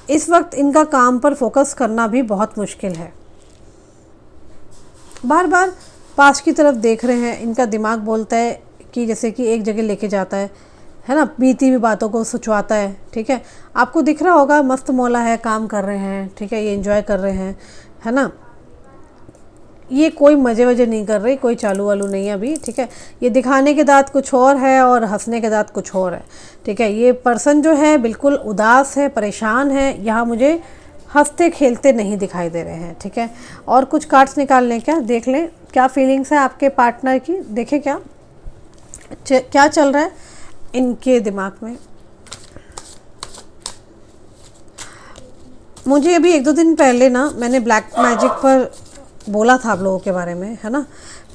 इस वक्त इनका काम पर फोकस करना भी बहुत मुश्किल है, बार बार पास की तरफ देख रहे हैं। इनका दिमाग बोलता है कि जैसे कि एक जगह लेके जाता है ना, बीती हुई बातों को सुचवाता है, ठीक है। आपको दिख रहा होगा मस्त मौला है, काम कर रहे हैं, ठीक है, ये एंजॉय कर रहे हैं, है ना। ये कोई मज़े वजे नहीं कर रही, कोई चालू वालू नहीं है अभी, ठीक है। ये दिखाने के दांत कुछ और है और हंसने के दांत कुछ और है, ठीक है। ये पर्सन जो है बिल्कुल उदास है, परेशान है, यहाँ मुझे हंसते खेलते नहीं दिखाई दे रहे हैं, ठीक है। और कुछ कार्ड्स निकाल लें क्या, देख लें क्या फीलिंग्स है आपके पार्टनर की, देखें क्या चल रहा है इनके दिमाग में। मुझे अभी 1-2 दिन पहले ना मैंने ब्लैक मैजिक पर बोला था आप लोगों के बारे में, है ना।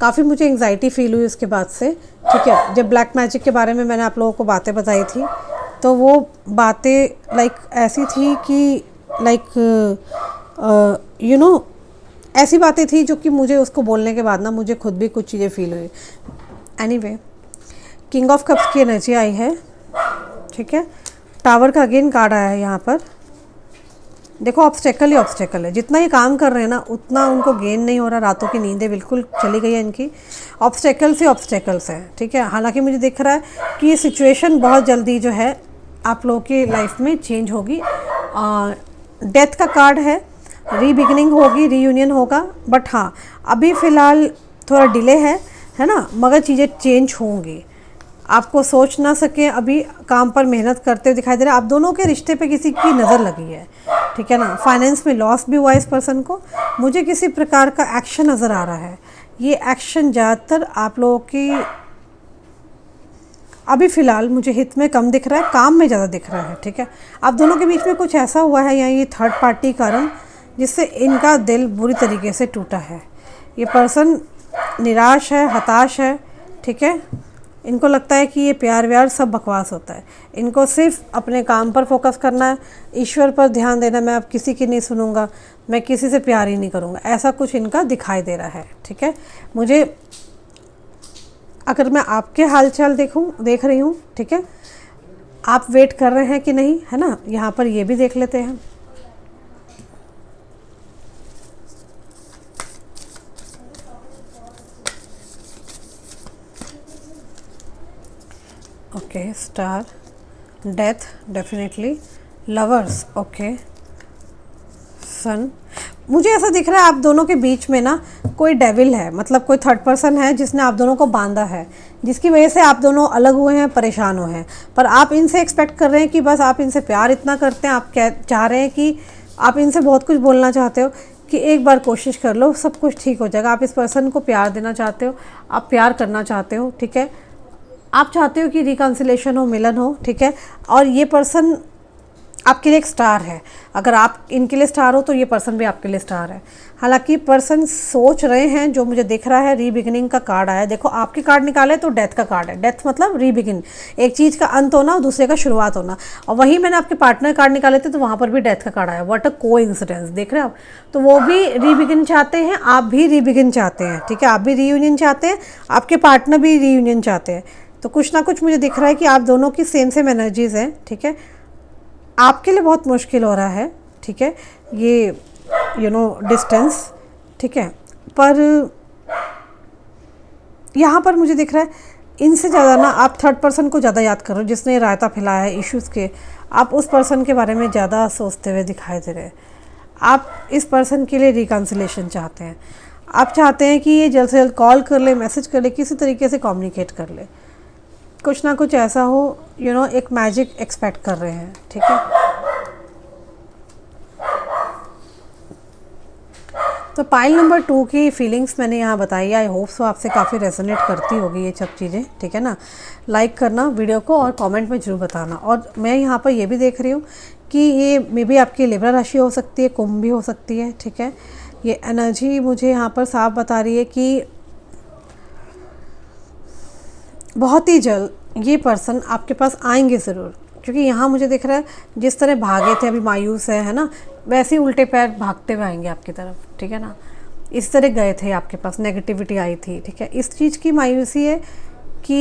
काफ़ी मुझे एंग्जाइटी फील हुई उसके बाद से, ठीक है। जब ब्लैक मैजिक के बारे में मैंने आप लोगों को बातें बताई थी, तो वो बातें लाइक ऐसी थी कि लाइक यू नो ऐसी बातें थी जो कि मुझे उसको बोलने के बाद ना मुझे खुद भी कुछ चीज़ें फील हुई। एनीवे, किंग ऑफ कप्स की एनर्जी आई है, ठीक है। टावर का अगेन कार्ड आया है यहाँ पर। देखो ऑब्स्टेकल ही ऑब्स्टेकल है, जितना ये काम कर रहे हैं ना उतना उनको गेन नहीं हो रहा, रातों की नींदें बिल्कुल चली गई है इनकी। ऑब्स्टेकल्स ही ऑब्स्टेकल्स है, ठीक है। हालांकि मुझे दिख रहा है कि ये सिचुएशन बहुत जल्दी जो है आप लोगों की लाइफ में चेंज होगी। डेथ का कार्ड है, रीबिगिनिंग होगी, रीयूनियन होगा, बट हाँ अभी फ़िलहाल थोड़ा डिले है ना, मगर चीज़ें चेंज होंगी। आपको सोच ना सके, अभी काम पर मेहनत करते दिखाई दे रहा है। आप दोनों के रिश्ते पे किसी की नज़र लगी है, ठीक है ना। फाइनेंस में लॉस भी हुआ इस पर्सन को। मुझे किसी प्रकार का एक्शन नज़र आ रहा है, ये एक्शन ज़्यादातर आप लोगों की अभी फ़िलहाल मुझे हित में कम दिख रहा है, काम में ज़्यादा दिख रहा है, ठीक है। आप दोनों के बीच में कुछ ऐसा हुआ है या ये थर्ड पार्टी कारण जिससे इनका दिल बुरी तरीके से टूटा है। ये पर्सन निराश है, हताश है, ठीक है। इनको लगता है कि ये प्यार व्यार सब बकवास होता है, इनको सिर्फ अपने काम पर फोकस करना है, ईश्वर पर ध्यान देना, मैं अब किसी की नहीं सुनूंगा, मैं किसी से प्यार ही नहीं करूंगा, ऐसा कुछ इनका दिखाई दे रहा है, ठीक है। मुझे अगर मैं आपके हालचाल देख रही हूँ, ठीक है, आप वेट कर रहे हैं कि नहीं, है ना। यहाँ पर ये भी देख लेते हैं। Okay, star, death, definitely, lovers, okay, sun. मुझे ऐसा दिख रहा है आप दोनों के बीच में ना कोई डेविल है, मतलब कोई थर्ड पर्सन है जिसने आप दोनों को बांधा है, जिसकी वजह से आप दोनों अलग हुए हैं, परेशान हुए हैं। पर आप इनसे एक्सपेक्ट कर रहे हैं कि बस आप इनसे प्यार इतना करते हैं, आप चाह रहे हैं कि आप इनसे बहुत कुछ बोलना चाहते हो कि एक बार कोशिश कर लो, सब कुछ ठीक हो जाएगा। आप इस पर्सन को प्यार देना चाहते हो, आप प्यार करना चाहते हो, ठीक है। आप चाहते हो कि रिकन्सिलेशन हो, मिलन हो, ठीक है। और ये पर्सन आपके लिए एक स्टार है। अगर आप इनके लिए स्टार हो तो ये पर्सन भी आपके लिए स्टार है। हालांकि पर्सन सोच रहे हैं, जो मुझे दिख रहा है, रीबिगिनिंग का कार्ड आया। देखो आपके कार्ड निकाले तो डेथ का कार्ड है। डेथ मतलब रीबिगिन, एक चीज़ का अंत होना और दूसरे का शुरुआत होना। और वहीं मैंने आपके पार्टनर कार्ड निकाले थे तो वहाँ पर भी डेथ का कार्ड आया। व्हाट अ कोइंसिडेंस, देख रहे हो आप। तो वो भी रीबिगिन चाहते हैं, आप भी रीबिगिन चाहते हैं, ठीक है। आप भी रीयूनियन चाहते हैं, आपके पार्टनर भी रीयूनियन चाहते हैं। तो कुछ ना कुछ मुझे दिख रहा है कि आप दोनों की सेम एनर्जीज़ हैं, ठीक है। आपके लिए बहुत मुश्किल हो रहा है, ठीक है। ये डिस्टेंस, ठीक है। पर यहाँ पर मुझे दिख रहा है इनसे ज़्यादा ना आप थर्ड पर्सन को ज़्यादा याद कर रहे हो, जिसने रायता फैलाया है इश्यूज़ के। आप उस पर्सन के बारे में ज़्यादा सोचते हुए दिखाई दे रहे हैं। आप इस पर्सन के लिए रिकन्सिलेशन चाहते हैं। आप चाहते हैं कि ये जल्द से जल्द कॉल कर ले, मैसेज कर ले, किसी तरीके से कम्युनिकेट कर ले। कुछ ना कुछ ऐसा हो, एक मैजिक एक्सपेक्ट कर रहे हैं, ठीक है। तो पाइल नंबर 2 की फीलिंग्स मैंने यहाँ बताई। आई होप सो आपसे काफ़ी रेजोनेट करती होगी ये सब चीज़ें, ठीक है ना। लाइक करना वीडियो को और कमेंट में ज़रूर बताना। और मैं यहाँ पर ये भी देख रही हूँ कि ये मे बी आपकी लिब्रा राशि हो सकती है, कुंभ भी हो सकती है, ठीक है। ये एनर्जी मुझे यहाँ पर साफ बता रही है कि बहुत ही जल्द ये पर्सन आपके पास आएंगे ज़रूर, क्योंकि यहाँ मुझे दिख रहा है जिस तरह भागे थे, अभी मायूस है ना, वैसे ही उल्टे पैर भागते हुए आएंगे आपकी तरफ, ठीक है ना। इस तरह गए थे आपके पास, नेगेटिविटी आई थी, ठीक है। इस चीज़ की मायूसी है कि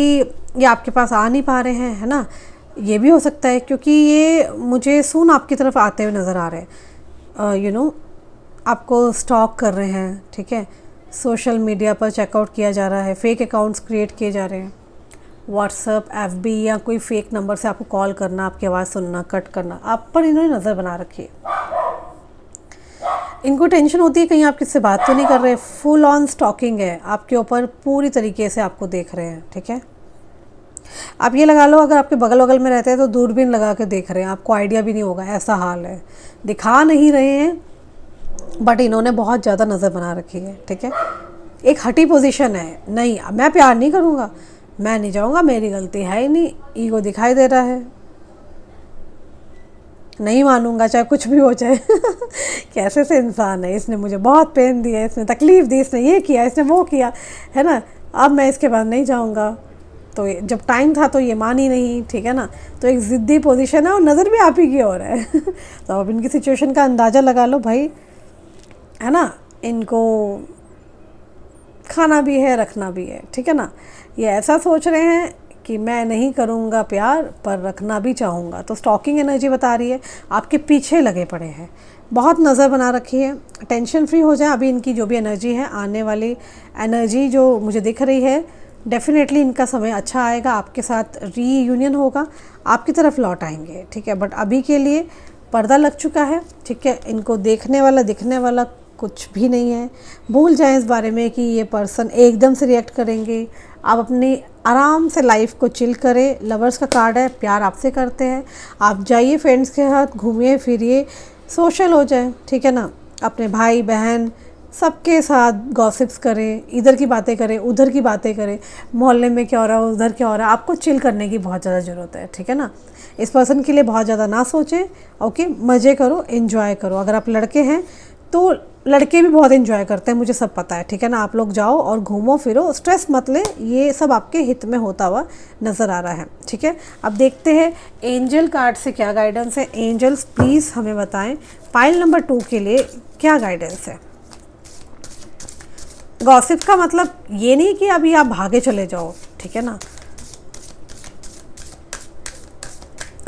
ये आपके पास आ नहीं पा रहे हैं, है ना। ये भी हो सकता है क्योंकि ये मुझे सून आपकी तरफ आते हुए नज़र आ रहे हैं। आपको स्टॉक कर रहे हैं, ठीक है। सोशल मीडिया पर चेकआउट किया जा रहा है, फेक अकाउंट्स क्रिएट किए जा रहे हैं, व्हाट्सअप, FB या कोई फेक नंबर से आपको कॉल करना, आपकी आवाज़ सुनना, कट करना, आप पर इन्होंने नज़र बना रखी है। इनको टेंशन होती है कहीं आप किससे बात तो नहीं कर रहे। फुल ऑन स्टॉकिंग है आपके ऊपर, पूरी तरीके से आपको देख रहे हैं, ठीक है। आप ये लगा लो, अगर आपके बगल बगल में रहते हैं तो दूरबीन लगा के देख रहे हैं, आपको आइडिया भी नहीं होगा, ऐसा हाल है। दिखा नहीं रहे हैं बट इन्होंने बहुत ज़्यादा नज़र बना रखी है, ठीक है। एक हटी पोजीशन है, नहीं मैं प्यार नहीं करूँगा, मैं नहीं जाऊँगा, मेरी गलती है ही नहीं, ईगो दिखाई दे रहा है, नहीं मानूंगा चाहे कुछ भी हो जाए। कैसे से इंसान है, इसने मुझे बहुत पेन दिया, इसने तकलीफ़ दी, इसने ये किया, इसने वो किया, है ना। अब मैं इसके बाद नहीं जाऊँगा। तो जब टाइम था तो ये मानी नहीं, ठीक है ना। तो एक ज़िद्दी पोजीशन है और नज़र भी आप ही की ओर है। तो अब इनकी सिचुएशन का अंदाज़ा लगा लो भाई, है ना। इनको खाना भी है, रखना भी है, ठीक है ना। ये ऐसा सोच रहे हैं कि मैं नहीं करूँगा प्यार पर रखना भी चाहूँगा। तो स्टॉकिंग एनर्जी बता रही है, आपके पीछे लगे पड़े हैं, बहुत नज़र बना रखी है। टेंशन फ्री हो जाए, अभी इनकी जो भी एनर्जी है, आने वाली एनर्जी जो मुझे दिख रही है, डेफिनेटली इनका समय अच्छा आएगा, आपके साथ रीयूनियन होगा, आपकी तरफ लौट आएंगे, ठीक है। बट अभी के लिए पर्दा लग चुका है, ठीक है। इनको देखने वाला दिखने वाला कुछ भी नहीं है। भूल जाएं इस बारे में कि ये पर्सन एकदम से रिएक्ट करेंगे। आप अपनी आराम से लाइफ को चिल करें। लवर्स का कार्ड है, प्यार आपसे करते हैं। आप जाइए फ्रेंड्स के साथ, घूमिए फिरिए, सोशल हो जाए, ठीक है ना। अपने भाई बहन सबके साथ गॉसिप्स करें, इधर की बातें करें, उधर की बातें करें, मोहल्ले में क्या हो रहा है, उधर क्या हो रहा है। आपको चिल करने की बहुत ज़्यादा ज़रूरत है, ठीक है ना। इस पर्सन के लिए बहुत ज़्यादा ना सोचें, ओके। मज़े करो, एंजॉय करो। अगर आप लड़के हैं तो लड़के भी बहुत एंजॉय करते हैं, मुझे सब पता है, ठीक है ना। आप लोग जाओ और घूमो फिरो, स्ट्रेस मत ले, ये सब आपके हित में होता हुआ नज़र आ रहा है, ठीक है। अब देखते हैं एंजल कार्ड से क्या गाइडेंस है। एंजल्स प्लीज़ हमें बताएं पाइल नंबर 2 के लिए क्या गाइडेंस है। गॉसिप का मतलब ये नहीं कि अभी आप भागे चले जाओ, ठीक है ना,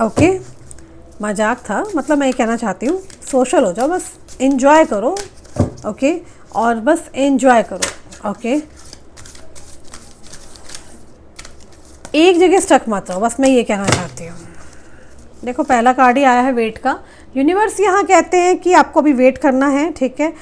ओके। मजाक था, मतलब मैं ये कहना चाहती हूँ सोशल हो जाओ, बस एंजॉय करो, ओके। और बस एंजॉय करो, ओके। एक जगह स्टक मत रहो, बस मैं ये कहना चाहती हूँ। देखो पहला कार्ड ही आया है वेट का। यूनिवर्स यहाँ कहते हैं कि आपको अभी वेट करना है, ठीक है।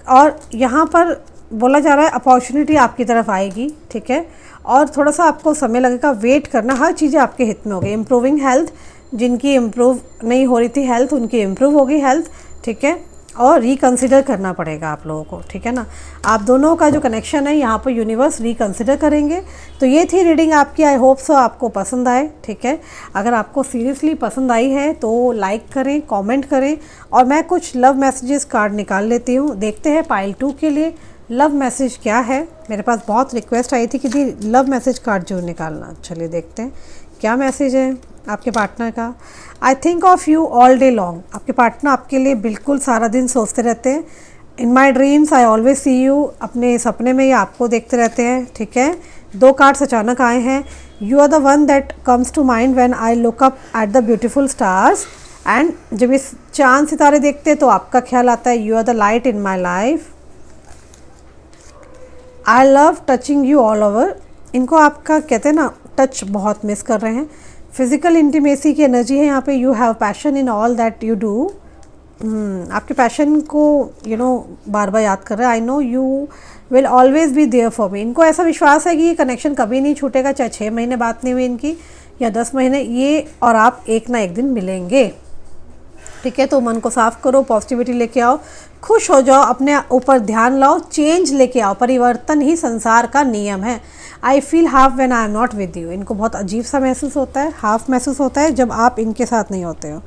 और यहाँ पर बोला जा रहा है अपॉर्चुनिटी आपकी तरफ आएगी, ठीक है। और थोड़ा सा आपको समय लगेगा, वेट करना, हर चीज़ें आपके हित में होगी। इम्प्रूविंग हेल्थ, जिनकी इम्प्रूव नहीं हो रही थी हेल्थ, उनकी इम्प्रूव होगी हेल्थ, ठीक है। और रिकंसिडर करना पड़ेगा आप लोगों को, ठीक है ना। आप दोनों का जो कनेक्शन है यहाँ पर यूनिवर्स रिकंसिडर करेंगे। तो ये थी रीडिंग आपकी। आई होप सो आपको पसंद आए, ठीक है। अगर आपको सीरियसली पसंद आई है तो लाइक करें, कमेंट करें। और मैं कुछ लव मैसेजेस कार्ड निकाल लेती हूँ। देखते हैं पाइल 2 के लिए लव मैसेज क्या है। मेरे पास बहुत रिक्वेस्ट आई थी कि दी लव मैसेज कार्ड जो निकालना। चलिए देखते हैं क्या मैसेज है आपके पार्टनर का। I think of you all day long. आपके पार्टनर आपके लिए बिल्कुल सारा दिन सोचते रहते हैं। In my dreams I always see you. अपने सपने में ये आपको देखते रहते हैं, ठीक है। 2 कार्ड्स अचानक आए हैं। You are the one that comes to mind when I look up at the beautiful stars and जब इस चांद सितारे देखते हैं तो आपका ख्याल आता है you are the light in my life, I love touching you all over. इनको आपका कहते हैं ना टच बहुत मिस कर रहे हैं। फिजिकल इंटीमेसी की एनर्जी है यहाँ पे। You have passion in all that you do. आपके पैशन को बार बार याद कर रहे हैं। I know you will always be there for me. इनको ऐसा विश्वास है कि ये कनेक्शन कभी नहीं छूटेगा, चाहे 6 महीने बात नहीं हुई इनकी या 10 महीने, ये और आप एक ना एक दिन मिलेंगे। ठीक है, तो मन को साफ करो, पॉजिटिविटी लेके आओ, खुश हो जाओ, अपने ऊपर ध्यान लाओ, चेंज लेके आओ। परिवर्तन ही संसार का नियम है। I feel half when I am not with you. इनको बहुत अजीब सा महसूस होता है, हाफ महसूस होता है जब आप इनके साथ नहीं होते हो।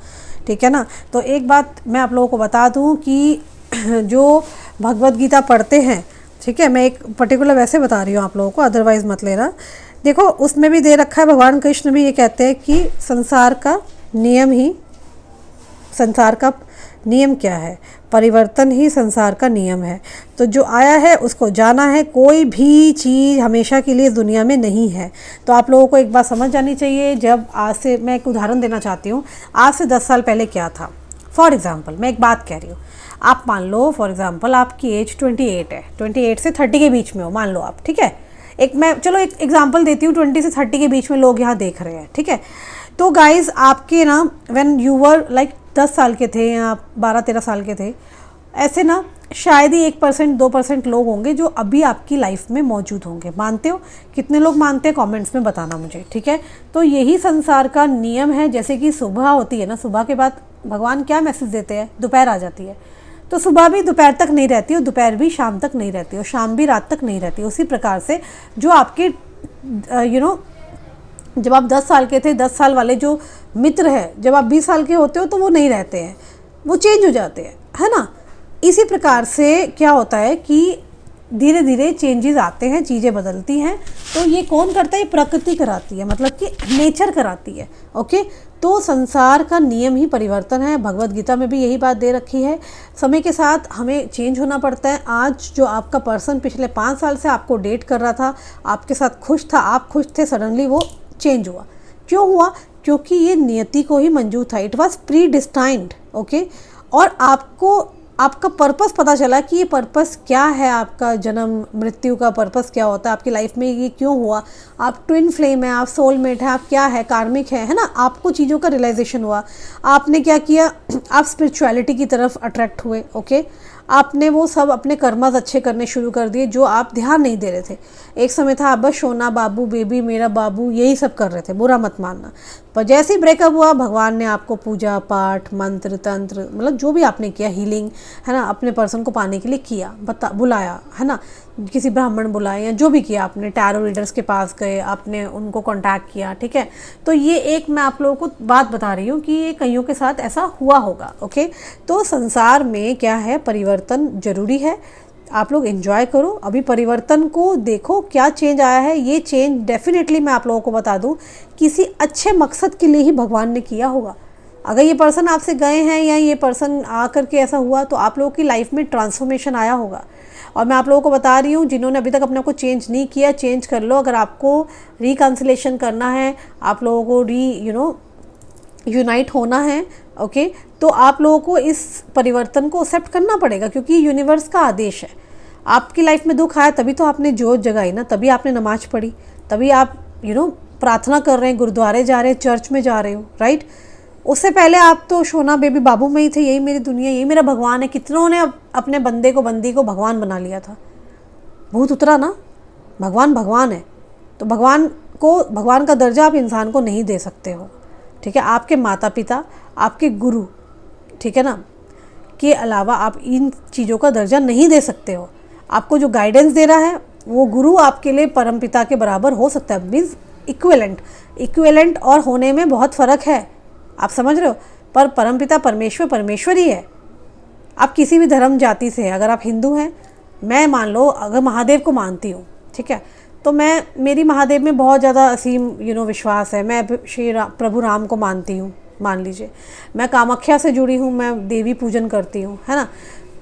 ठीक है ना। तो एक बात मैं आप लोगों को बता दूं कि जो भगवत गीता पढ़ते हैं, ठीक है, मैं एक पर्टिकुलर वैसे बता रही हूँ आप लोगों को, अदरवाइज़ मत लेना। देखो उसमें भी दे रखा है, भगवान कृष्ण भी ये कहते हैं कि संसार का नियम क्या है? परिवर्तन ही संसार का नियम है। तो जो आया है उसको जाना है। कोई भी चीज़ हमेशा के लिए दुनिया में नहीं है। तो आप लोगों को एक बात समझ जानी चाहिए। जब आज से, मैं एक उदाहरण देना चाहती हूँ, आज से 10 साल पहले क्या था। फॉर एग्ज़ाम्पल मैं एक बात कह रही हूँ, आप मान लो फॉर एग्ज़ाम्पल आपकी एज 28 है, 28 से 30 के बीच में हो, मान लो आप। ठीक है, एक एग्जांपल देती हूँ, 20 से 30 के बीच में लोग यहाँ देख रहे हैं। ठीक है, तो गाइज आपके ना व्हेन यू वर लाइक 10 साल के थे या 12-13 साल के थे, ऐसे ना शायद ही 1% 2% लोग होंगे जो अभी आपकी लाइफ में मौजूद होंगे। मानते हो? कितने लोग मानते हैं कमेंट्स में बताना मुझे। ठीक है, तो यही संसार का नियम है। जैसे कि सुबह होती है ना, सुबह के बाद भगवान क्या मैसेज देते हैं? दोपहर आ जाती है, तो सुबह भी दोपहर तक नहीं रहती और दोपहर भी शाम तक नहीं रहती और शाम भी रात तक नहीं रहती। उसी प्रकार से जो आपके जब आप 10 साल के थे, 10 साल वाले जो मित्र हैं, जब आप 20 साल के होते हो तो वो नहीं रहते हैं, वो चेंज हो जाते हैं, है ना। इसी प्रकार से क्या होता है कि धीरे धीरे चेंजेस आते हैं, चीज़ें बदलती हैं। तो ये कौन करता है? प्रकृति कराती है, मतलब कि नेचर कराती है। ओके, तो संसार का नियम ही परिवर्तन है। भगवत गीता में भी यही बात दे रखी है। समय के साथ हमें चेंज होना पड़ता है। आज जो आपका पर्सन पिछले 5 साल से आपको डेट कर रहा था, आपके साथ खुश था, आप खुश थे, सडनली वो चेंज हुआ। क्यों हुआ? क्योंकि ये नियति को ही मंजूर था। It was pre destined. Okay, और आपको आपका पर्पस पता चला कि ये पर्पस क्या है, आपका जन्म मृत्यु का पर्पस क्या होता है आपकी लाइफ में, ये क्यों हुआ। आप ट्विन फ्लेम है, आप सोलमेट है, आप क्या है, कार्मिक है ना। आपको चीज़ों का रियलाइजेशन हुआ। आपने क्या किया? आप स्पिरिचुअलिटी की तरफ अट्रैक्ट हुए। ओके, आपने वो सब अपने कर्मस अच्छे करने शुरू कर दिए जो आप ध्यान नहीं दे रहे थे। एक समय था आप बस सोना बाबू, बेबी मेरा बाबू, यही सब कर रहे थे, बुरा मत मानना। पर जैसे ही ब्रेकअप हुआ, भगवान ने आपको पूजा पाठ, मंत्र तंत्र, मतलब जो भी आपने किया, हीलिंग, है ना, अपने पर्सन को पाने के लिए किया, बुलाया, है ना, किसी ब्राह्मण बुलाए या जो भी किया आपने, टैरो रीडर्स के पास गए, आपने उनको कांटेक्ट किया। ठीक है, तो ये एक मैं आप लोगों को बात बता रही हूँ कि ये कईयों के साथ ऐसा हुआ होगा। ओके, तो संसार में क्या है, परिवर्तन जरूरी है। आप लोग एंजॉय करो, अभी परिवर्तन को देखो क्या चेंज आया है। ये चेंज डेफिनेटली मैं आप लोगों को बता दूं किसी अच्छे मकसद के लिए ही भगवान ने किया होगा। अगर ये पर्सन आपसे गए हैं या ये पर्सन आकर के ऐसा हुआ, तो आप लोगों की लाइफ में ट्रांसफॉर्मेशन आया होगा। और मैं आप लोगों को बता रही हूँ, जिन्होंने अभी तक अपने को चेंज नहीं किया, चेंज कर लो। अगर आपको रिकन्सिलेशन करना है, आप लोगों को यूनाइट होना है, ओके, तो आप लोगों को इस परिवर्तन को एक्सेप्ट करना पड़ेगा, क्योंकि यूनिवर्स का आदेश है। आपकी लाइफ में दुख आया तभी तो आपने जोत जगाई ना, तभी आपने नमाज पढ़ी, तभी आप प्रार्थना कर रहे हैं, गुरुद्वारे जा रहे हैं, चर्च में जा रहे हो, राइट। उससे पहले आप तो सोना बेबी बाबू में ही थे, यही मेरी दुनिया, यही मेरा भगवान है। कितनों ने अपने बंदी को भगवान बना लिया था। भूत उतरा ना, भगवान भगवान है। तो भगवान का दर्जा आप इंसान को नहीं दे सकते हो। ठीक है, आपके माता पिता, आपके गुरु, ठीक है ना, के अलावा आप इन चीज़ों का दर्जा नहीं दे सकते हो। आपको जो गाइडेंस दे रहा है वो गुरु आपके लिए परमपिता के बराबर हो सकता है, मीन्स इक्विवेलेंट और होने में बहुत फ़र्क है, आप समझ रहे हो। पर परमपिता परमेश्वर ही है। आप किसी भी धर्म जाति से, अगर आप हिंदू हैं, मैं मान लो अगर महादेव को मानती हूँ, ठीक है, तो मेरी महादेव में बहुत ज़्यादा असीम विश्वास है। मैं प्रभु राम को मानती हूँ, मान लीजिए। मैं कामाख्या से जुड़ी हूँ, मैं देवी पूजन करती हूँ, है ना।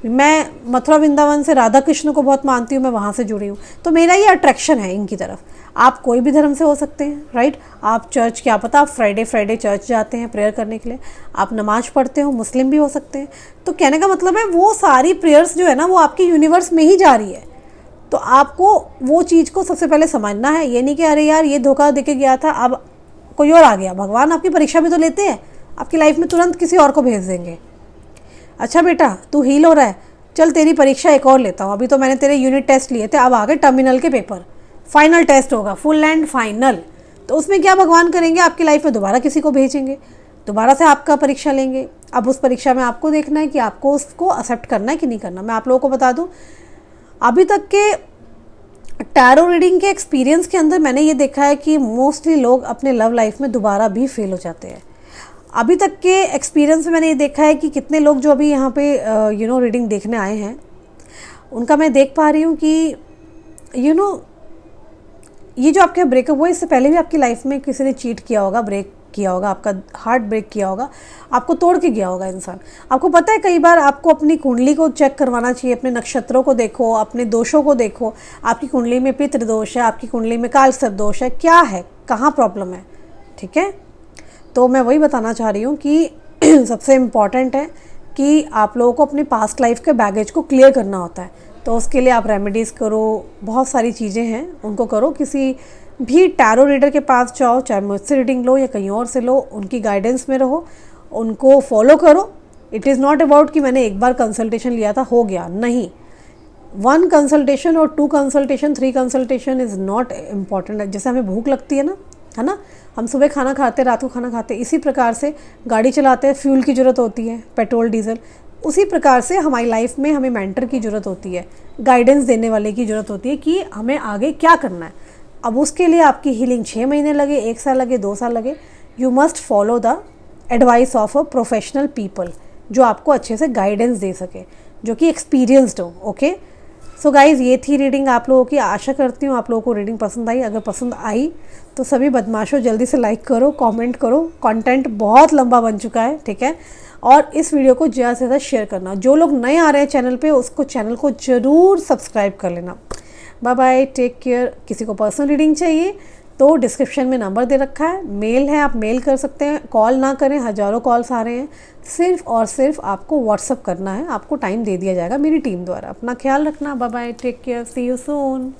मैं मथुरा वृंदावन से राधा कृष्ण को बहुत मानती हूँ, मैं वहाँ से जुड़ी हूँ, तो मेरा ये अट्रैक्शन है इनकी तरफ। आप कोई भी धर्म से हो सकते हैं, राइट। आप चर्च, क्या पता आप फ्राइडे चर्च जाते हैं प्रेयर करने के लिए, आप नमाज पढ़ते हो, मुस्लिम भी हो सकते हैं। तो कहने का मतलब है वो सारी प्रेयर्स जो है ना वो आपके यूनिवर्स में ही जा रही है। तो आपको वो चीज़ को सबसे पहले समझना है। ये नहीं कि अरे यार ये धोखा देके गया था अब कोई और आ गया। भगवान आपकी परीक्षा भी तो लेते हैं, आपकी लाइफ में तुरंत किसी और को भेज देंगे। अच्छा बेटा तू हील हो रहा है, चल तेरी परीक्षा एक और लेता हूँ। अभी तो मैंने तेरे यूनिट टेस्ट लिए थे, अब आ गए टर्मिनल के पेपर, फाइनल टेस्ट होगा, फुल एंड फाइनल। तो उसमें क्या भगवान करेंगे, आपकी लाइफ में दोबारा किसी को भेजेंगे, दोबारा से आपका परीक्षा लेंगे। अब उस परीक्षा में आपको देखना है कि आपको उसको एक्सेप्ट करना है कि नहीं करना। मैं आप लोगों को बता दूँ, अभी तक के टैरो रीडिंग के एक्सपीरियंस के अंदर मैंने ये देखा है कि मोस्टली लोग अपने लव लाइफ में दोबारा भी फेल हो जाते हैं। अभी तक के एक्सपीरियंस में मैंने ये देखा है कि कितने लोग जो अभी यहाँ पे रीडिंग देखने आए हैं, उनका मैं देख पा रही हूँ कि ये जो आपके ब्रेकअप हुआ, इससे पहले भी आपकी लाइफ में किसी ने चीट किया होगा, ब्रेक किया होगा, आपका हार्ट ब्रेक किया होगा, आपको तोड़ के गया होगा इंसान। आपको पता है कई बार आपको अपनी कुंडली को चेक करवाना चाहिए, अपने नक्षत्रों को देखो, अपने दोषों को देखो। आपकी कुंडली में पितृ दोष है, आपकी कुंडली में काल सर्प दोष है, क्या है, कहाँ प्रॉब्लम है, ठीक है। तो मैं वही बताना चाह रही हूँ कि सबसे इम्पॉर्टेंट है कि आप लोगों को अपनी पास्ट लाइफ के बैगेज को क्लियर करना होता है। तो उसके लिए आप रेमेडीज़ करो, बहुत सारी चीज़ें हैं उनको करो। किसी भी टैरो रीडर के पास जाओ, चाहे मुझसे रीडिंग लो या कहीं और से लो, उनकी गाइडेंस में रहो, उनको फॉलो करो। इट इज़ नॉट अबाउट कि मैंने एक बार कंसल्टेशन लिया था हो गया, नहीं। 1 कंसल्टेशन और 2 consultation 3 consultation is not important. जैसे हमें भूख लगती है ना, हम सुबह खाना खाते हैं, रात को खाना खाते हैं, इसी प्रकार से गाड़ी चलाते हैं, फ्यूल की ज़रूरत होती है, पेट्रोल डीजल। उसी प्रकार से हमारी लाइफ में हमें मेंटर की ज़रूरत होती है, गाइडेंस देने वाले की ज़रूरत होती है कि हमें आगे क्या करना है। अब उसके लिए आपकी हीलिंग 6 महीने लगे, 1 साल लगे, 2 साल लगे, you must follow the advice of a professional people जो आपको अच्छे से गाइडेंस दे सके, जो कि एक्सपीरियंस्ड हो। ओके, सो गाइज़, ये थी रीडिंग आप लोगों की। आशा करती हूँ आप लोगों को रीडिंग पसंद आई। अगर पसंद आई तो सभी बदमाशों जल्दी से लाइक करो, कमेंट करो। कंटेंट बहुत लंबा बन चुका है, ठीक है। और इस वीडियो को ज़्यादा से ज़्यादा शेयर करना। जो लोग नए आ रहे हैं चैनल पे, उसको चैनल को ज़रूर सब्सक्राइब कर लेना। Bye bye, take care. किसी को पर्सनल रीडिंग चाहिए तो डिस्क्रिप्शन में नंबर दे रखा है, मेल है, आप मेल कर सकते हैं। कॉल ना करें, हज़ारों कॉल्स आ रहे हैं। सिर्फ और सिर्फ आपको व्हाट्सअप करना है, आपको टाइम दे दिया जाएगा मेरी टीम द्वारा। अपना ख्याल रखना। Bye bye, take care, see you soon.